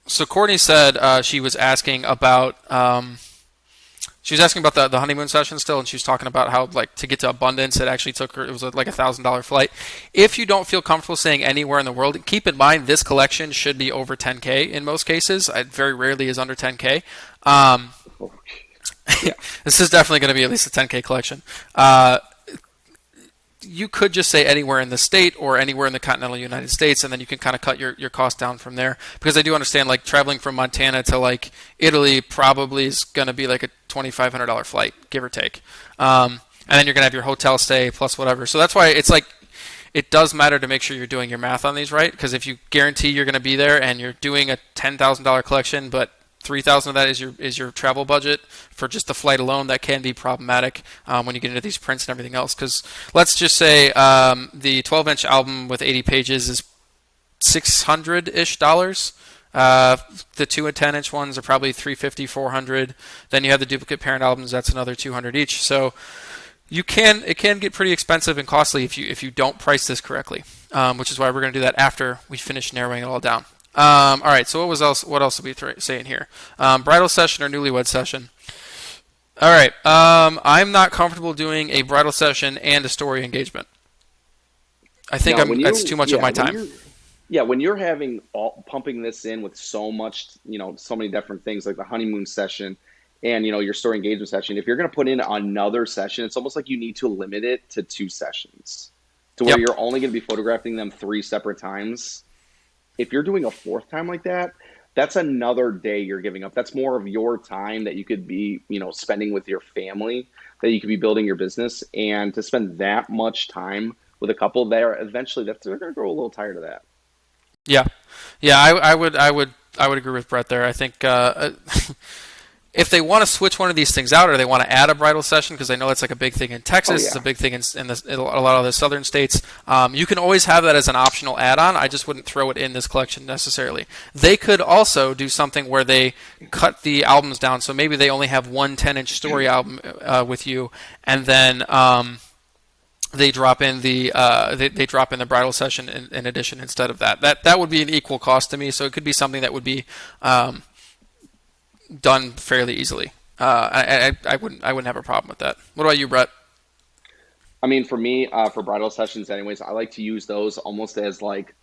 so Courtney said she was asking about she was asking about the honeymoon session still, and she was talking about how, like, to get to Abundance, it actually took her, it was like $1,000 flight. If you don't feel comfortable saying anywhere in the world, keep in mind this collection should be over 10K in most cases. It very rarely is under 10K. Um, Oh, yeah, this is definitely going to be at least a 10K collection. You could just say anywhere in the state or anywhere in the continental United States, and then you can kind of cut your cost down from there. Because I do understand, like, traveling from Montana to like Italy probably is going to be like a $2,500 flight, give or take. And then you're going to have your hotel stay plus whatever. So that's why it's like it does matter to make sure you're doing your math on these right. Because if you guarantee you're going to be there and you're doing a $10,000 collection, but 3,000 of that is your travel budget for just the flight alone, that can be problematic when you get into these prints and everything else. Because let's just say the 12-inch album with 80 pages is $600-ish dollars. The 2 and 10-inch ones are probably 350, 400. Then you have the duplicate parent albums. That's another 200 each. So it can get pretty expensive and costly if you don't price this correctly. Which is why we're going to do that after we finish narrowing it all down. All right. So what else are we saying here? Bridal session or newlywed session? All right. I'm not comfortable doing a bridal session and a story engagement. I think Now, when that's too you, much of yeah, my when time. you're, yeah, when you're having all pumping this in with so much, so many different things like the honeymoon session and your story engagement session, if you're going to put in another session, it's almost like you need to limit it to two sessions to where Yep. you're only going to be photographing them three separate times. If you're doing a fourth time like that, that's another day you're giving up. That's more of your time that you could be, spending with your family, that you could be building your business, and to spend that much time with a couple there, eventually they're going to grow a little tired of that. Yeah. Yeah. I would agree with Brett there. I think if they want to switch one of these things out, or they want to add a bridal session, because I know that's like a big thing in Oh Texas, it's a yeah, big thing in a lot of the southern states. You can always have that as an optional add-on. I just wouldn't throw it in this collection necessarily. They could also do something where they cut the albums down, so maybe they only have one 10-inch story album with you, and then they drop in they drop in the bridal session in addition instead of that. That would be an equal cost to me. So it could be something that would be done fairly easily. I wouldn't have a problem with that. What about you, Brett? I mean, for me, for bridal sessions, anyways, I like to use those almost as like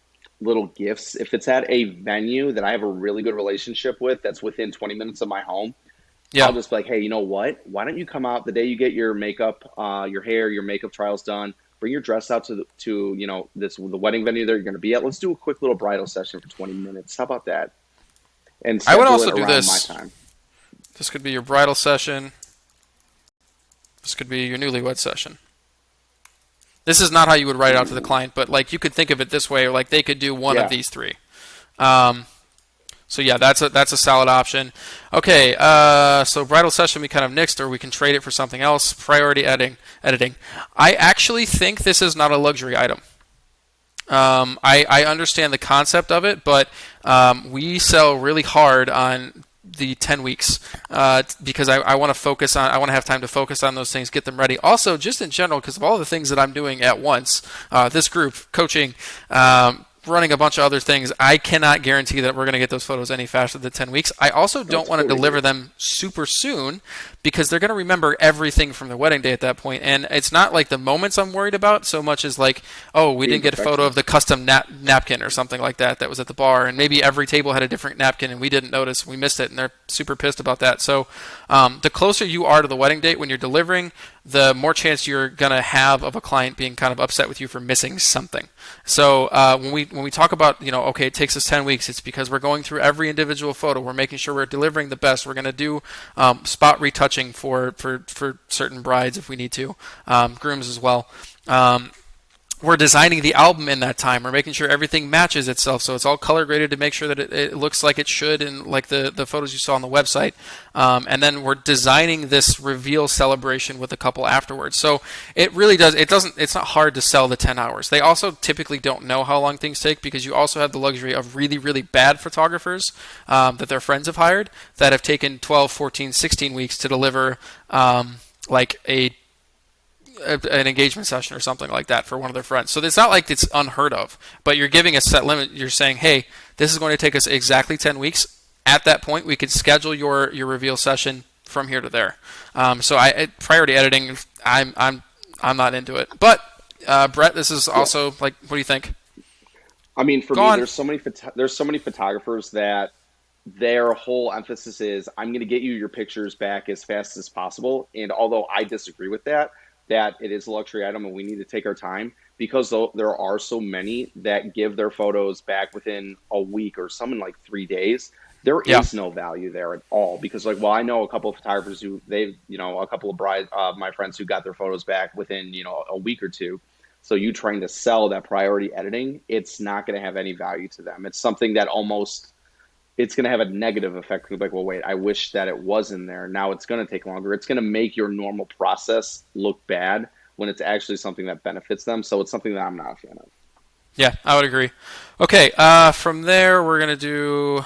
little gifts. If it's at a venue that I have a really good relationship with, that's within 20 minutes of my home, Yeah, I'll just be like, hey, you know what? Why don't you come out the day you get your makeup, your hair, your makeup trials done? Bring your dress out to the wedding venue that you're going to be at. Let's do a quick little bridal session for 20 minutes. How about that? And I would schedule it also do around my this. time. This could be your bridal session. This could be your newlywed session. This is not how you would write it out to the Ooh, client, but like you could think of it this way: like they could do one of yeah. these three. Um, So yeah, that's a solid option. Okay, so bridal session we kind of nixed, or we can trade it for something else. Priority editing. I actually think this is not a luxury item. I understand the concept of it, but we sell really hard on the 10 weeks because I want to focus on, I want to have time to focus on those things, get them ready. Also, just in general, because of all the things that I'm doing at once, this group, coaching, running a bunch of other things, I cannot guarantee that we're going to get those photos any faster than 10 weeks. I also No, don't want to totally deliver agree. them super soon because they're going to remember everything from the wedding day at that point. And it's not like the moments I'm worried about so much as like, oh, we The didn't get a photo of imperfections. the custom napkin or something like that that was at the bar. And maybe every table had a different napkin and we didn't notice. We missed it and they're super pissed about that. So the closer you are to the wedding date when you're delivering, the more chance you're going to have of a client being kind of upset with you for missing something. So when we talk about, okay, it takes us 10 weeks, it's because we're going through every individual photo. We're making sure we're delivering the best. We're going to do spot retouching for certain brides if we need to, grooms as well. We're designing the album in that time. We're making sure everything matches itself, so it's all color graded to make sure that it looks like it should, in like the photos you saw on the website. And then we're designing this reveal celebration with a couple afterwards. So it really does. It doesn't. It's not hard to sell the 10 hours. They also typically don't know how long things take because you also have the luxury of really really bad photographers that their friends have hired that have taken 12, 14, 16 weeks to deliver like an engagement session or something like that for one of their friends. So it's not like it's unheard of, but you're giving a set limit. You're saying, hey, this is going to take us exactly 10 weeks. At that point, we could schedule your reveal session from here to there. So priority editing, I'm not into it. But Brett, this is Yeah. also like, what do you think? I mean, for Go me, on. there's so many photographers that their whole emphasis is I'm going to get you your pictures back as fast as possible. And although I disagree with that, that it is a luxury item and we need to take our time because there are so many that give their photos back within a week or some in like 3 days. There Yeah. is no value there at all because like, well, I know a couple of photographers who a couple of my friends who got their photos back within, a week or two. So you trying to sell that priority editing, it's not going to have any value to them. It's something that almost it's going to have a negative effect. Like, well, wait, I wish that it was in there. Now it's going to take longer. It's going to make your normal process look bad when it's actually something that benefits them. So it's something that I'm not a fan of. Yeah, I would agree. Okay, from there we're gonna do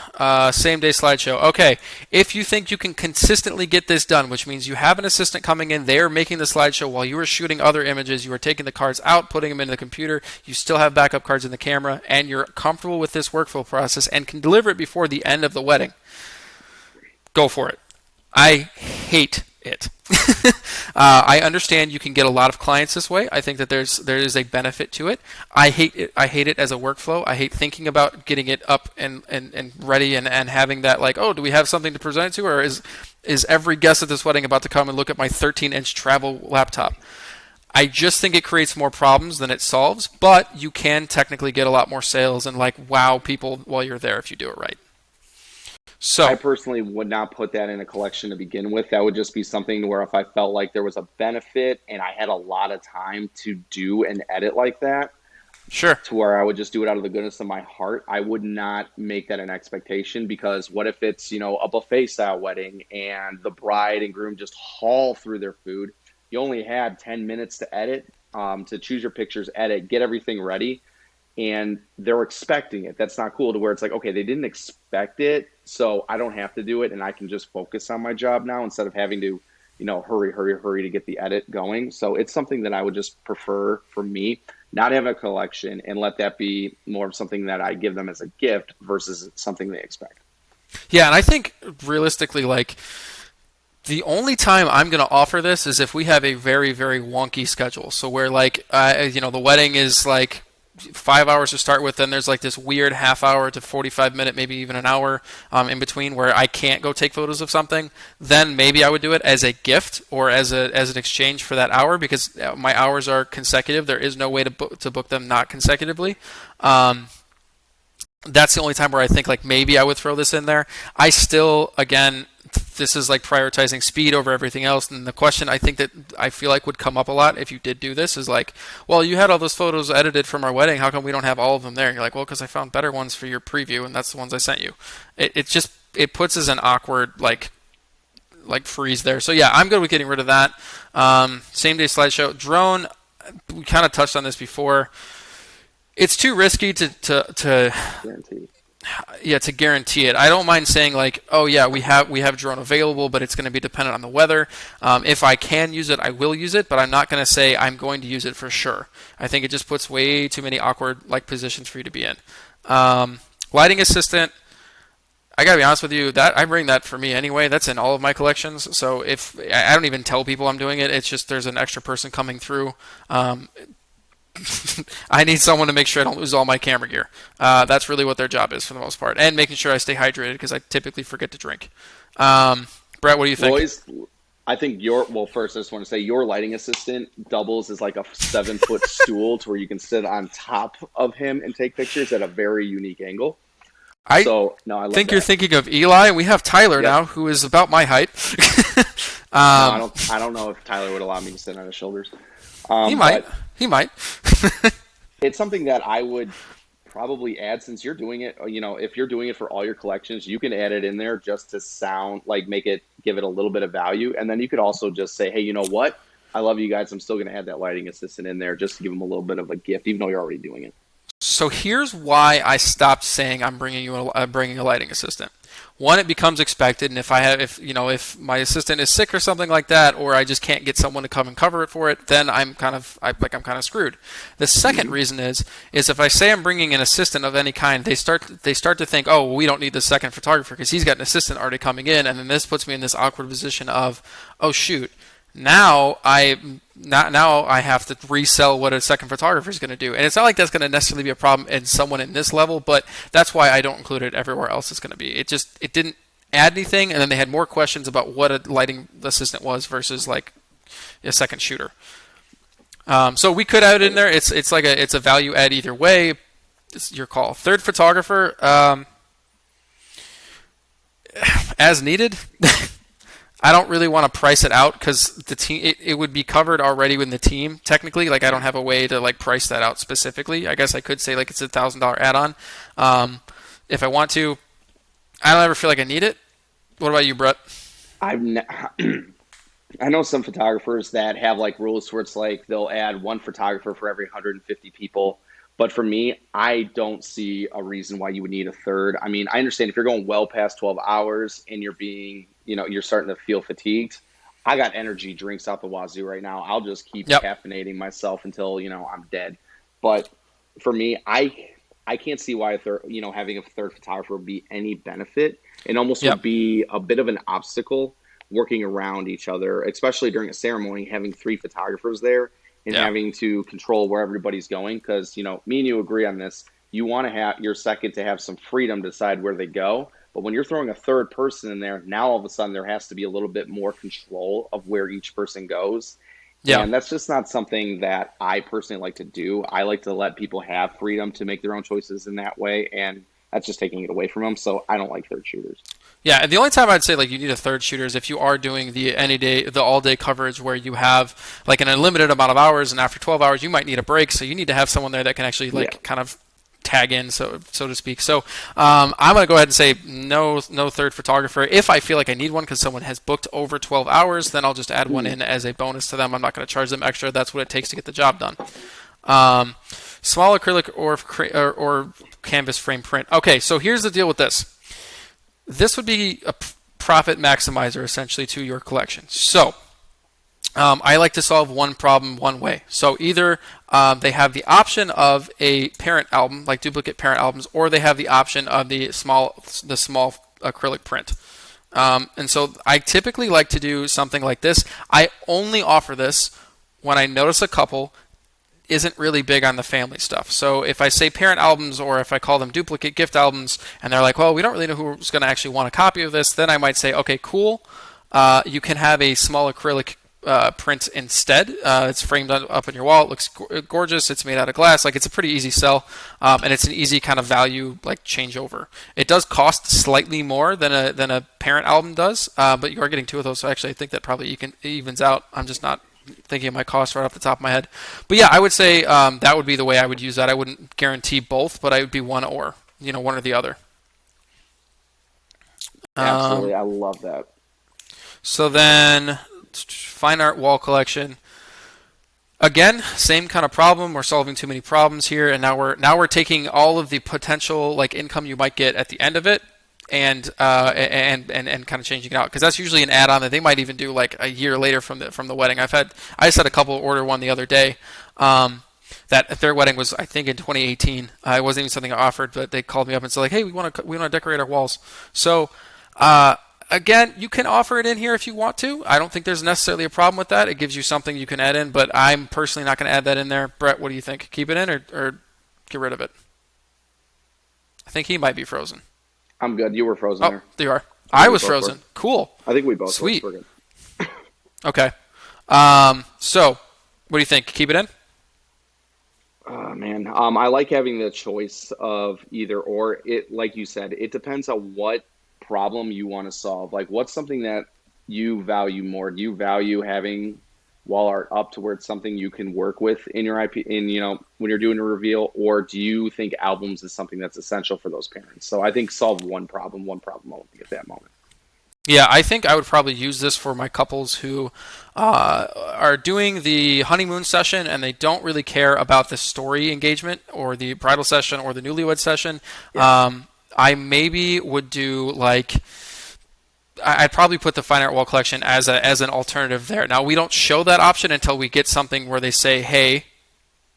same day slideshow. Okay, if you think you can consistently get this done, which means you have an assistant coming in, they're making the slideshow while you are shooting other images, you are taking the cards out, putting them into the computer, you still have backup cards in the camera, and you're comfortable with this workflow process and can deliver it before the end of the wedding, go for it. I hate it. I understand you can get a lot of clients this way. I think that there is a benefit to it. I hate it. I hate it as a workflow. I hate thinking about getting it up and ready and having that like, oh, do we have something to present it to, or is every guest at this wedding about to come and look at my 13-inch travel laptop? I just think it creates more problems than it solves, but you can technically get a lot more sales and like wow people while you're there if you do it right. I So, personally would not put that in a collection to begin with. That would just be something where if I felt like there was a benefit and I had a lot of time to do an edit like that, sure. to where I would just do it out of the goodness of my heart, I would not make that an expectation because what if it's, a buffet style wedding and the bride and groom just haul through their food? You only had 10 minutes to edit, to choose your pictures, edit, get everything ready, and they're expecting it. That's not cool to where it's like, okay, they didn't expect it, so I don't have to do it and I can just focus on my job now instead of having to, hurry, hurry, hurry to get the edit going. So it's something that I would just prefer for me, not have a collection and let that be more of something that I give them as a gift versus something they expect. Yeah, and I think realistically, like the only time I'm going to offer this is if we have a very, very wonky schedule. So where like, the wedding is like 5 hours to start with, then there's like this weird half hour to 45 minute, maybe even an hour in between where I can't go take photos of something. Then maybe I would do it as a gift or as an exchange for that hour because my hours are consecutive. There is no way to book them not consecutively. Um, that's the only time where I think like maybe I would throw this in there. I still, again, this is like prioritizing speed over everything else. And the question I think that I feel like would come up a lot if you did do this is like, well, you had all those photos edited from our wedding. How come we don't have all of them there? And you're like, well, because I found better ones for your preview, and that's the ones I sent you. It just it puts us an awkward like freeze there. So yeah, I'm good with getting rid of that. Same day slideshow drone. We kind of touched on this before. It's too risky to Guaranteed. yeah, to guarantee it. I don't mind saying like, oh yeah, we have drone available, but it's going to be dependent on the weather. If I can use it, I will use it, but I'm not going to say I'm going to use it for sure. I think it just puts way too many awkward like positions for you to be in. Lighting assistant. I gotta be honest with you, that I bring that for me anyway. That's in all of my collections. So if I don't even tell people I'm doing it, it's just there's an extra person coming through. I need someone to make sure I don't lose all my camera gear. That's really what their job is for the most part, and making sure I stay hydrated because I typically forget to drink. Brett, what do you think? Roy's, I think well, first, I just want to say your lighting assistant doubles as like a 7 foot stool to where you can sit on top of him and take pictures at a very unique angle. I So, no, I love think you're that. thinking of Eli. We have Tyler Yep. now, who is about my height. No, um, I don't know if Tyler would allow me to sit on his shoulders. he might. But He might. it's something that I would probably add since you're doing it. If you're doing it for all your collections, you can add it in there just to sound like give it a little bit of value. And then you could also just say, hey, you know what? I love you guys. I'm still going to add that lighting assistant in there just to give them a little bit of a gift, even though you're already doing it. So here's why I stopped saying I'm bringing a lighting assistant. One, it becomes expected, and if my assistant is sick or something like that, or I just can't get someone to come and cover it for it, then I'm kind of screwed. The second Hmm. reason is if I say I'm bringing an assistant of any kind, they start to think, oh, well, we don't need the second photographer because he's got an assistant already coming in, and then this puts me in this awkward position of, oh shoot, now I have to resell what a second photographer is going to do, and it's not like that's going to necessarily be a problem in someone in this level, but that's why I don't include it everywhere else it's going to be. It didn't add anything, and then they had more questions about what a lighting assistant was versus like a second shooter. So we could add it in there. It's a value add either way. It's your call. Third photographer, as needed. I don't really want to price it out because the team it would be covered already with the team technically. Like I don't have a way to like price that out specifically. I guess I could say like it's $1,000 add-on if I want to. I don't ever feel like I need it. What about you, Brett? I've ne- I know some photographers that have like rules where it's like they'll add one photographer for every 150 people. But for me, I don't see a reason why you would need a third. I mean, I understand if you're going well past 12 hours and you're starting to feel fatigued. I got energy drinks out the wazoo right now. I'll just keep Yep. caffeinating myself until, I'm dead. But for me, I can't see why having a third photographer would be any benefit. It almost would Yep. be a bit of an obstacle working around each other, especially during a ceremony, having three photographers there and Yeah. having to control where everybody's going. Because, me and you agree on this. You want to have your second to have some freedom to decide where they go. But when you're throwing a third person in there, now all of a sudden there has to be a little bit more control of where each person goes. Yeah. And that's just not something that I personally like to do. I like to let people have freedom to make their own choices in that way. And that's just taking it away from them. So I don't like third shooters. Yeah, and the only time I'd say like you need a third shooter is if you are doing the any day, the all day coverage where you have like an unlimited amount of hours, and after 12 hours you might need a break, so you need to have someone there that can actually Yeah. like kind of tag in, so to speak. So I'm gonna go ahead and say no third photographer. If I feel like I need one because someone has booked over 12 hours, then I'll just add one Hmm. in as a bonus to them. I'm not gonna charge them extra. That's what it takes to get the job done. Um, Small acrylic or canvas frame print. Okay, so here's the deal with this. This would be a profit maximizer essentially to your collection. So I like to solve one problem one way. So either they have the option of a parent album, like duplicate parent albums, or they have the option of the small acrylic print. And so I typically like to do something like this. I only offer this when I notice a couple isn't really big on the family stuff. So if I say parent albums or if I call them duplicate gift albums and they're like, well, we don't really know who's going to actually want a copy of this, then I might say, okay, cool. You can have a small acrylic print instead. It's framed up on your wall. It looks gorgeous. It's made out of glass. Like it's a pretty easy sell, and it's an easy kind of value like changeover. It does cost slightly more than a parent album does, but you are getting two of those. So actually, I think that probably evens out. I'm just not thinking of my costs right off the top of my head. But yeah, I would say that would be the way I would use that. I wouldn't guarantee both, but I would be one or the other. Absolutely. Um, I love that. so then, fine art wall collection. Again, same kind of problem. We're solving too many problems here, and now we're taking all of the potential like income you might get at the end of it, and kind of changing it out because that's usually an add-on that they might even do like a year later from the wedding. I just had a couple order one the other day. That their wedding was I think in 2018. It wasn't even something I offered, but they called me up and said like, hey, we want to decorate our walls. So again, you can offer it in here if you want to. I don't think there's necessarily a problem with that. It gives you something you can add in, but I'm personally not going to add that in there. Brett, what do you think? Keep it in or get rid of it? I think he might be frozen. I'm good. You were frozen Oh, there. there you are. I think I we was both were. frozen. Cool. I think we both were. Sweet. We're good. Okay. So, what do you think? Keep it in? Oh, man. I like having the choice of either or. It, like you said, it depends on what problem you want to solve. Like, what's something that you value more? Do you value having wall art up to where it's something you can work with in your IP, when you're doing a reveal, or do you think albums is something that's essential for those parents? So I think solve one problem only at that moment. Yeah, I think I would probably use this for my couples who are doing the honeymoon session and they don't really care about the story engagement or the bridal session or the newlywed session. Yeah. I maybe would do like I'd probably put the fine art wall collection as an alternative there. Now we don't show that option until we get something where they say, "Hey,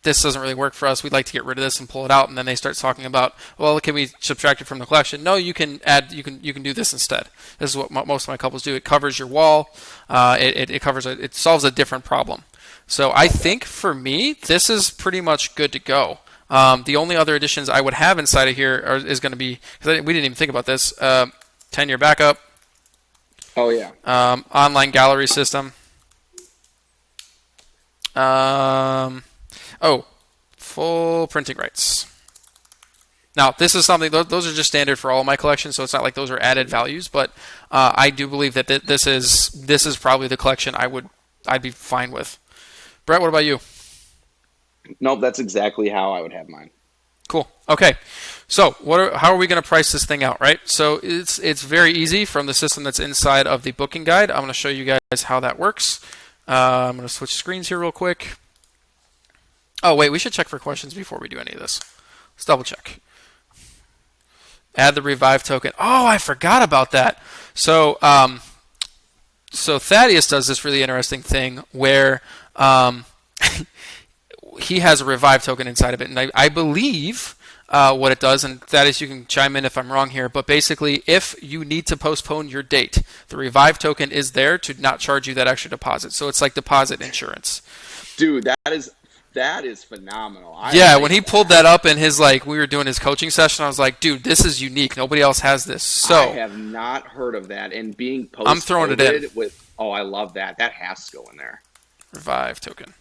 this doesn't really work for us. We'd like to get rid of this and pull it out." And then they start talking about, "Well, can we subtract it from the collection?" No, you can add. You can do this instead. This is what most of my couples do. It covers your wall. It covers it solves a different problem. So I Okay. think for me, this is pretty much good to go. The only other additions I would have inside of here is going to be because we didn't even think about this. 10-year backup. Oh yeah. Online gallery system. Oh, full printing rights. Now, this is something; those are just standard for all of my collections, so it's not like those are added values. But I do believe that this is probably the collection I'd be fine with. Brett, what about you? Nope, that's exactly how I would have mine. Cool. Okay. So, how are we going to price this thing out, right? So, it's very easy from the system that's inside of the booking guide. I'm going to show you guys how that works. I'm going to switch screens here real quick. Oh, wait, we should check for questions before we do any of this. Let's double check. Add the revive token. Oh, I forgot about that. So Thaddeus does this really interesting thing where he has a revive token inside of it, and I believe what it does, and that is, you can chime in if I'm wrong here, but basically, if you need to postpone your date, the Revive token is there to not charge you that extra deposit. So it's like deposit insurance. Dude, that is phenomenal. I Yeah, when like he pulled that. that up in his, like, we were doing his coaching session, I was like, dude, this is unique. Nobody else has this. I So have not heard of that. And being I'm throwing it in. post-COVID with, oh, I love that. That has to go in there. Revive token.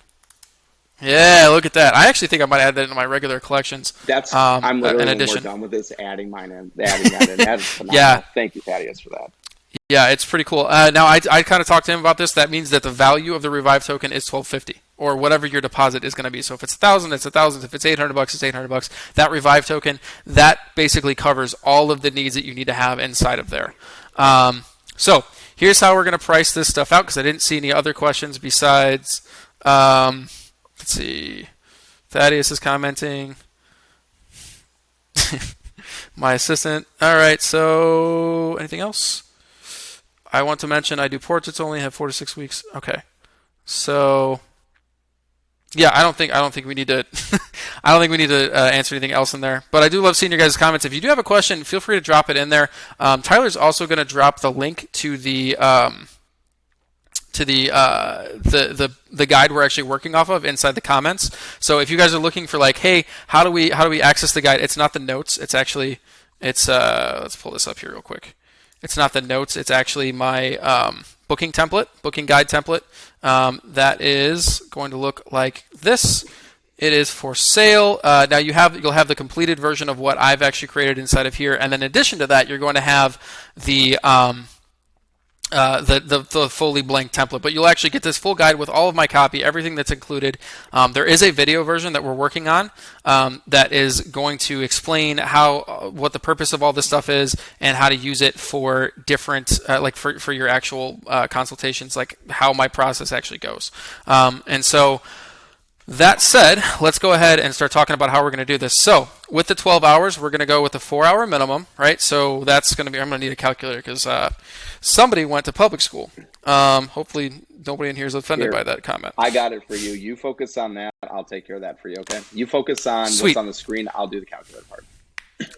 Yeah, look at that. I actually think I might add that into my regular collections. I'm In literally, when we're addition. done with this, adding mine in, adding that in. That is Yeah, phenomenal. Thank you, Thaddeus, for that. yeah, it's pretty cool. Now, I kind of talked to him about this. That means that the value of the Revive token is 1250, or whatever your deposit is going to be. So if it's 1,000, it's 1,000. If it's 800 bucks, it's 800 bucks. That Revive token, that basically covers all of the needs that you need to have inside of there. So here's how we're going to price this stuff out, because I didn't see any other questions besides. Let's see. Thaddeus is commenting. My assistant. All right. So anything else? I want to mention I do portraits only, have 4 to 6 weeks. Okay. So yeah, I don't think we need to I don't think we need to answer anything else in there. But I do love seeing your guys' comments. If you do have a question, feel free to drop it in there. Tyler's also going to drop the link to the guide we're actually working off of inside the comments. So if you guys are looking for, like, hey, how do we access the guide? It's not the notes. It's actually let's pull this up here real quick. It's not the notes. It's actually my booking guide template. That is going to look like this. It is for sale. Now you'll have the completed version of what I've actually created inside of here, and then in addition to that, you're going to have the fully blank template, but you'll actually get this full guide with all of my copy, everything that's included. There is a video version that we're working on that is going to explain what the purpose of all this stuff is and how to use it for different, like for your actual consultations, like how my process actually goes. And so that said, let's go ahead and start talking about how we're going to do this. So with the 12 hours, we're going to go with the 4-hour minimum, right? So that's going to be, I'm going to need a calculator because somebody went to public school. Hopefully nobody in here is offended Here, by that comment. I got it for you. You focus on that. I'll take care of that for you, okay? You focus on Sweet. what's on the screen. I'll do the calculator part.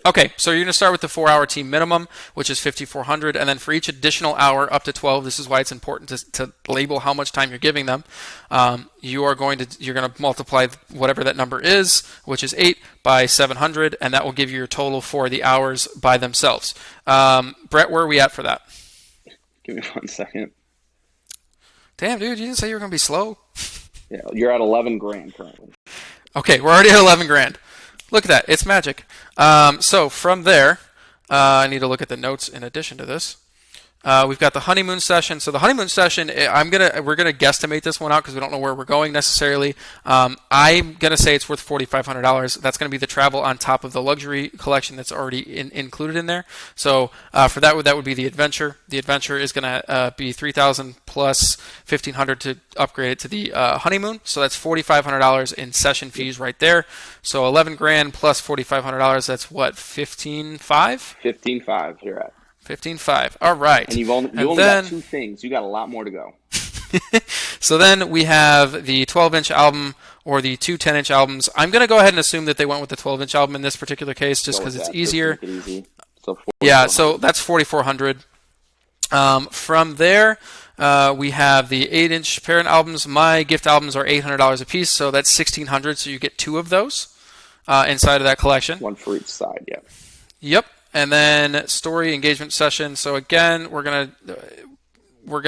Okay, so you're going to start with the 4-hour team minimum, which is 5,400, and then for each additional hour up to 12, this is why it's important to label how much time you're giving them. You're going to multiply whatever that number is, which is 8, by 700, and that will give you your total for the hours by themselves. Brett, where are we at for that? Give me 1 second. Damn, dude, you didn't say you were going to be slow. Yeah, you're at 11 grand currently. Okay, we're already at 11 grand. Look at that. It's magic. So from there, I need to look at the notes in addition to this. We've got the honeymoon session. So the honeymoon session, we're gonna guesstimate this one out because we don't know where we're going necessarily. I'm gonna say it's worth $4,500. That's gonna be the travel on top of the luxury collection that's already included in there. So for that would be the adventure. The adventure is gonna be $3,000 plus $1,500 to upgrade it to the honeymoon. So that's $4,500 in session fees right there. So 11 grand plus $4,500. That's what, 15.5? 15.5 you're at. 15.5. All right. And you only got 2 things. You got a lot more to go. So then we have the 12-inch album or the 2 10-inch albums. I'm going to go ahead and assume that they went with the 12-inch album in this particular case just because it's easier. Just make it easy. So yeah, so that's 4,400. From there, we have the 8-inch parent albums. My gift albums are $800 a piece, so that's $1,600. So you get 2 of those inside of that collection. 1 for each side, yeah. Yep. And then story engagement session. So again, we're gonna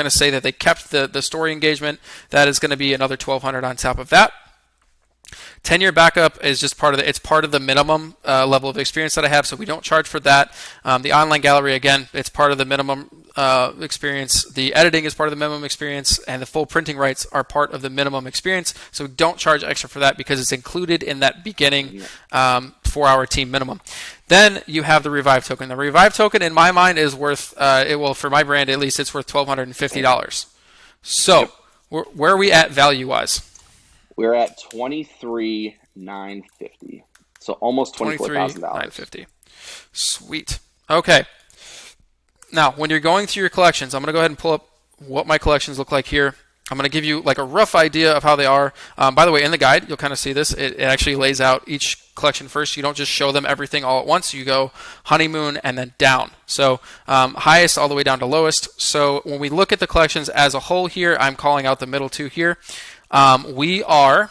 say that they kept the story engagement. That is going to be another $1,200 on top of that. 10-year backup is just part of the minimum level of experience that I have, so we don't charge for that. The online gallery, again, it's part of the minimum experience. The editing is part of the minimum experience, and the full printing rights are part of the minimum experience. So don't charge extra for that because it's included in that beginning 4-hour team minimum. Then you have the Revive token. The Revive token, in my mind, is worth for my brand at least, it's worth $1,250. So where are we at value-wise? We're at $23,950. So almost $24,000. $23,950. Sweet. Okay. Now, when you're going through your collections, I'm going to go ahead and pull up what my collections look like here. I'm going to give you like a rough idea of how they are. By the way, in the guide, you'll kind of see this. It actually lays out each collection first. You don't just show them everything all at once. You go honeymoon and then down. So highest all the way down to lowest. So when we look at the collections as a whole here, I'm calling out the middle two here. We are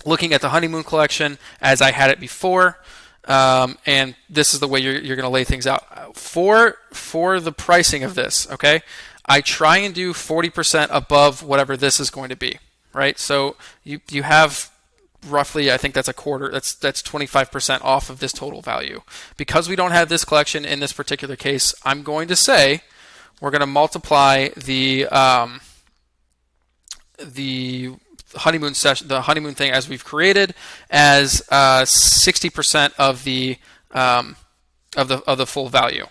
looking at the honeymoon collection as I had it before. And this is the way you're going to lay things out for the pricing of this. Okay, I try and do 40% above whatever this is going to be, right? So you have roughly, I think that's a quarter. That's 25% off of this total value. Because we don't have this collection in this particular case, I'm going to say we're going to multiply the honeymoon session, the honeymoon thing as we've created, as 60% of the full value.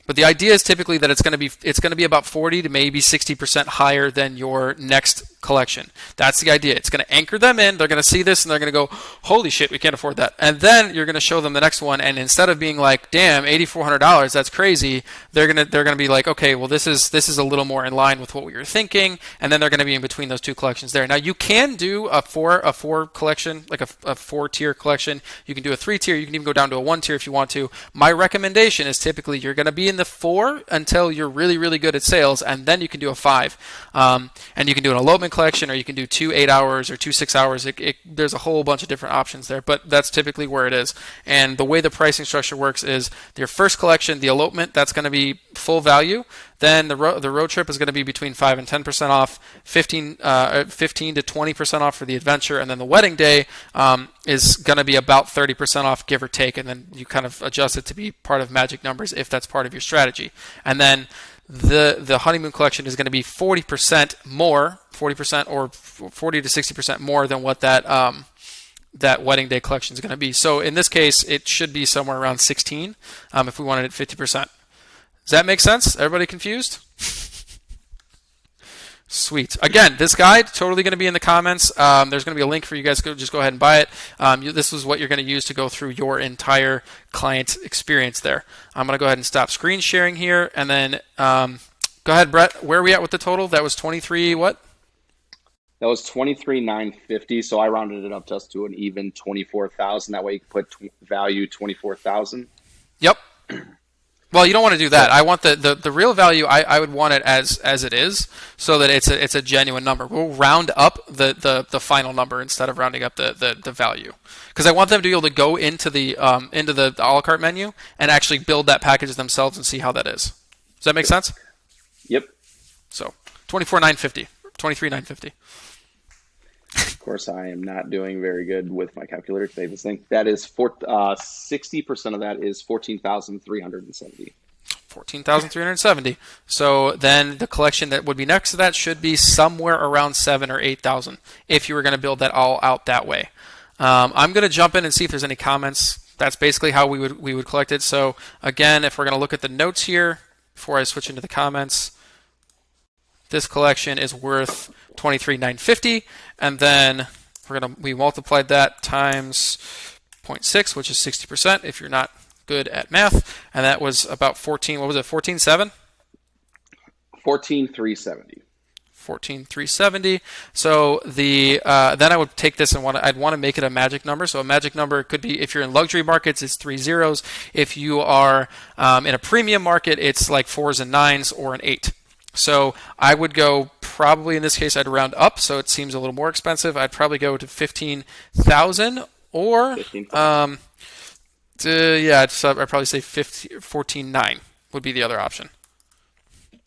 But the idea is typically that it's going to be about 40 to maybe 60% higher than your next collection. That's the idea. It's going to anchor them in. They're going to see this and they're going to go, "Holy shit, we can't afford that." And then you're going to show them the next one, and instead of being like, "Damn, $8,400, that's crazy," they're going to be like, "Okay, well this is a little more in line with what we were thinking." And then they're going to be in between those two collections there. Now you can do a four collection, like a 4-tier collection. You can do a 3-tier. You can even go down to a 1-tier if you want to. My recommendation is typically you're going to be in the 4 until you're really, really good at sales, and then you can do a 5. And you can do an elopement collection, or you can do 2 8-hours or 2 6-hours. There's a whole bunch of different options there, but that's typically where it is. And the way the pricing structure works is your first collection, the elopement, that's going to be full value. Then the road trip is going to be between 5 and 10% off, 15 to 20% off for the adventure, and then the wedding day is going to be about 30% off, give or take, and then you kind of adjust it to be part of magic numbers if that's part of your strategy. And then the honeymoon collection is going to be 40% more, 40% or 40 to 60% more than what that wedding day collection is going to be. So in this case, it should be somewhere around 16 if we wanted it 50%. Does that make sense? Everybody confused? Sweet. Again, this guide totally going to be in the comments. There's going to be a link for you guys to just go ahead and buy it. This is what you're going to use to go through your entire client experience there. I'm going to go ahead and stop screen sharing here, and then go ahead, Brett. Where are we at with the total? That was 23 what? That was 23,950. So I rounded it up just to an even 24,000. That way you can put value 24,000. Yep. Well, you don't want to do that. I want the real value. I would want it as it is, so that it's a genuine number. We'll round up the final number instead of rounding up the value, because I want them to be able to go into the a la carte menu and actually build that package themselves and see how that is. Does that make sense? Yep. So 24,950, 23,950. Of course, I am not doing very good with my calculator today. This thing that is 60% of that is 14,370. 14,370. So then the collection that would be next to that should be somewhere around 7,000 or 8,000 if you were going to build that all out that way. I'm going to jump in and see if there's any comments. That's basically how we would collect it. So again, if we're going to look at the notes here before I switch into the comments, this collection is worth 23,950, and then we multiplied that times 0.6, which is 60%. If you're not good at math, and that was about 14. What was it? 14,7? 14,370. 14,370. So then I would take this and I'd want to make it a magic number. So a magic number could be, if you're in luxury markets, it's 3 zeros. If you are in a premium market, it's like 4s and 9s or an 8. So I would go, probably in this case, I'd round up, so it seems a little more expensive. I'd probably go to 15,000 or, 15,000. I'd probably say 14,900 would be the other option,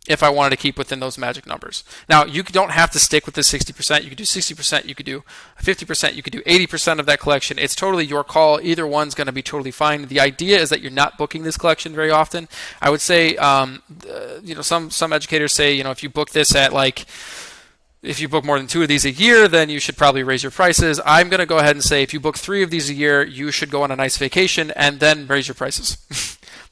if I wanted to keep within those magic numbers. Now, you don't have to stick with the 60%. You could do 60%, you could do 50%, you could do 80% of that collection. It's totally your call. Either one's going to be totally fine. The idea is that you're not booking this collection very often. I would say, some educators say, if you book this at if you book more than 2 of these a year, then you should probably raise your prices. I'm going to go ahead and say if you book 3 of these a year, you should go on a nice vacation and then raise your prices.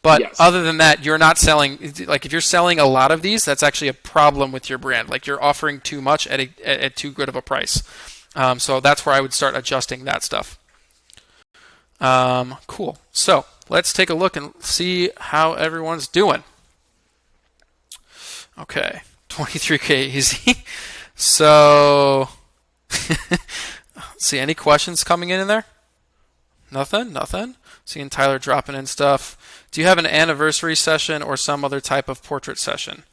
But Yes. Other than that, you're not selling, if you're selling a lot of these, that's actually a problem with your brand. You're offering too much at too good of a price. So that's where I would start adjusting that stuff. Cool. So let's take a look and see how everyone's doing. Okay. 23K easy. So, see any questions coming in there? Nothing, nothing. Seeing Tyler dropping in stuff. Do you have an anniversary session or some other type of portrait session?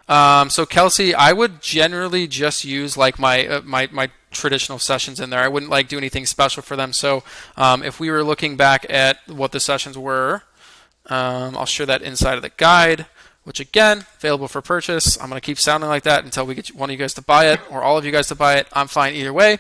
So Kelsey, I would generally just use like my traditional sessions in there. I wouldn't like do anything special for them. So if we were looking back at what the sessions were, I'll share that inside of the guide, which again, available for purchase. I'm going to keep sounding like that until we get one of you guys to buy it or all of you guys to buy it. I'm fine either way.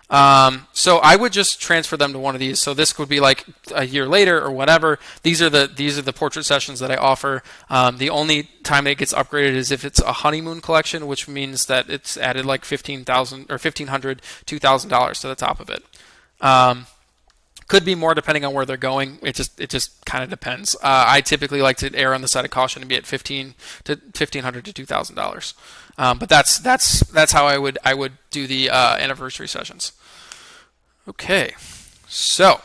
So I would just transfer them to one of these. So this would be like a year later or whatever. These are the portrait sessions that I offer. The only time it gets upgraded is if it's a honeymoon collection, which means that it's added like $15,000 or $1,500, $2,000 to the top of it. Could be more depending on where they're going. It just kind of depends. I typically like to err on the side of caution and be at $1,500 to $2,000. But that's how I would do the anniversary sessions. Okay, so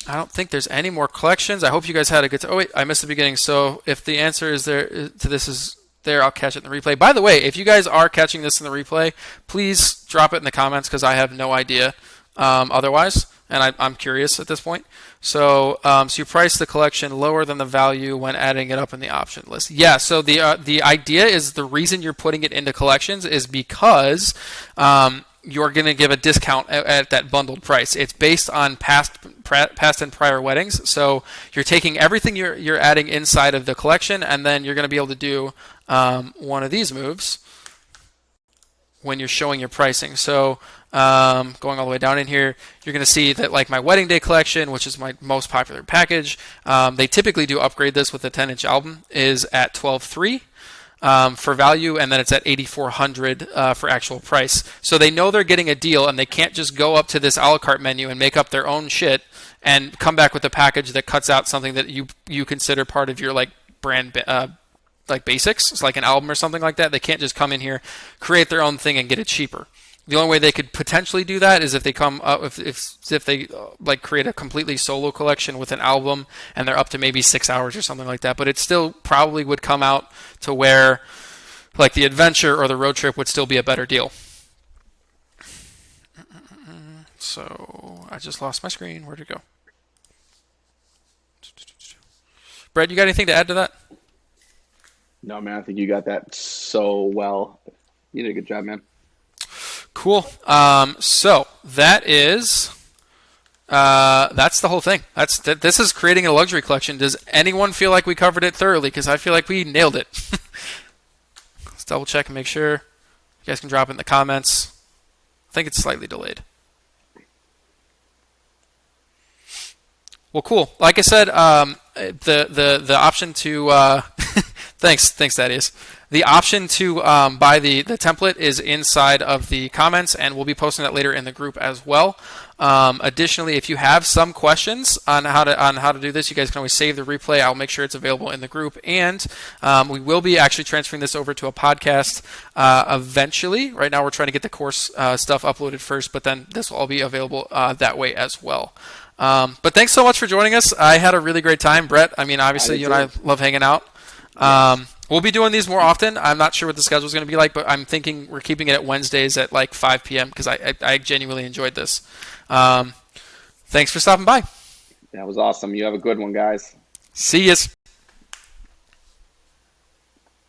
I don't think there's any more collections. I hope you guys had a good time. Oh wait, I missed the beginning. So if the answer is there to this is there, I'll catch it in the replay. By the way, if you guys are catching this in the replay, please drop it in the comments because I have no idea otherwise, and I'm curious at this point. So you price the collection lower than the value when adding it up in the option list. Yeah. So the idea is the reason you're putting it into collections is because you're going to give a discount at that bundled price. It's based on past and prior weddings. So you're taking everything you're adding inside of the collection, and then you're going to be able to do one of these moves when you're showing your pricing. So going all the way down in here, you're going to see that like my wedding day collection, which is my most popular package, they typically do upgrade this with a 10-inch album, is at $12,300 for value, and then it's at $8,400 for actual price. So they know they're getting a deal, and they can't just go up to this a la carte menu and make up their own shit and come back with a package that cuts out something that you consider part of your like brand like basics. It's like an album or something like that. They can't just come in here, create their own thing, and get it cheaper. The only way they could potentially do that is if they come up if they like create a completely solo collection with an album and they're up to maybe 6 hours or something like that. But it still probably would come out to where like the adventure or the road trip would still be a better deal. So I just lost my screen. Where'd it go? Brett, you got anything to add to that? No, man, I think you got that so well. You did a good job, man. Cool. So that is that's the whole thing. This is creating a luxury collection. Does anyone feel like we covered it thoroughly? Because I feel like we nailed it. Let's double check and make sure. You guys can drop it in the comments. I think it's slightly delayed. Well, cool. Like I said, the option to thanks Thaddeus. The option to buy the template is inside of the comments, and we'll be posting that later in the group as well. Additionally, if you have some questions on how to do this, you guys can always save the replay. I'll make sure it's available in the group, and we will be actually transferring this over to a podcast eventually. Right now, we're trying to get the course stuff uploaded first, but then this will all be available that way as well. But thanks so much for joining us. I had a really great time, Brett. I mean, obviously, you and I love hanging out. We'll be doing these more often. I'm not sure what the schedule is going to be like, but I'm thinking we're keeping it at Wednesdays at like 5 p.m. because I genuinely enjoyed this. Thanks for stopping by. That was awesome. You have a good one, guys. See yous.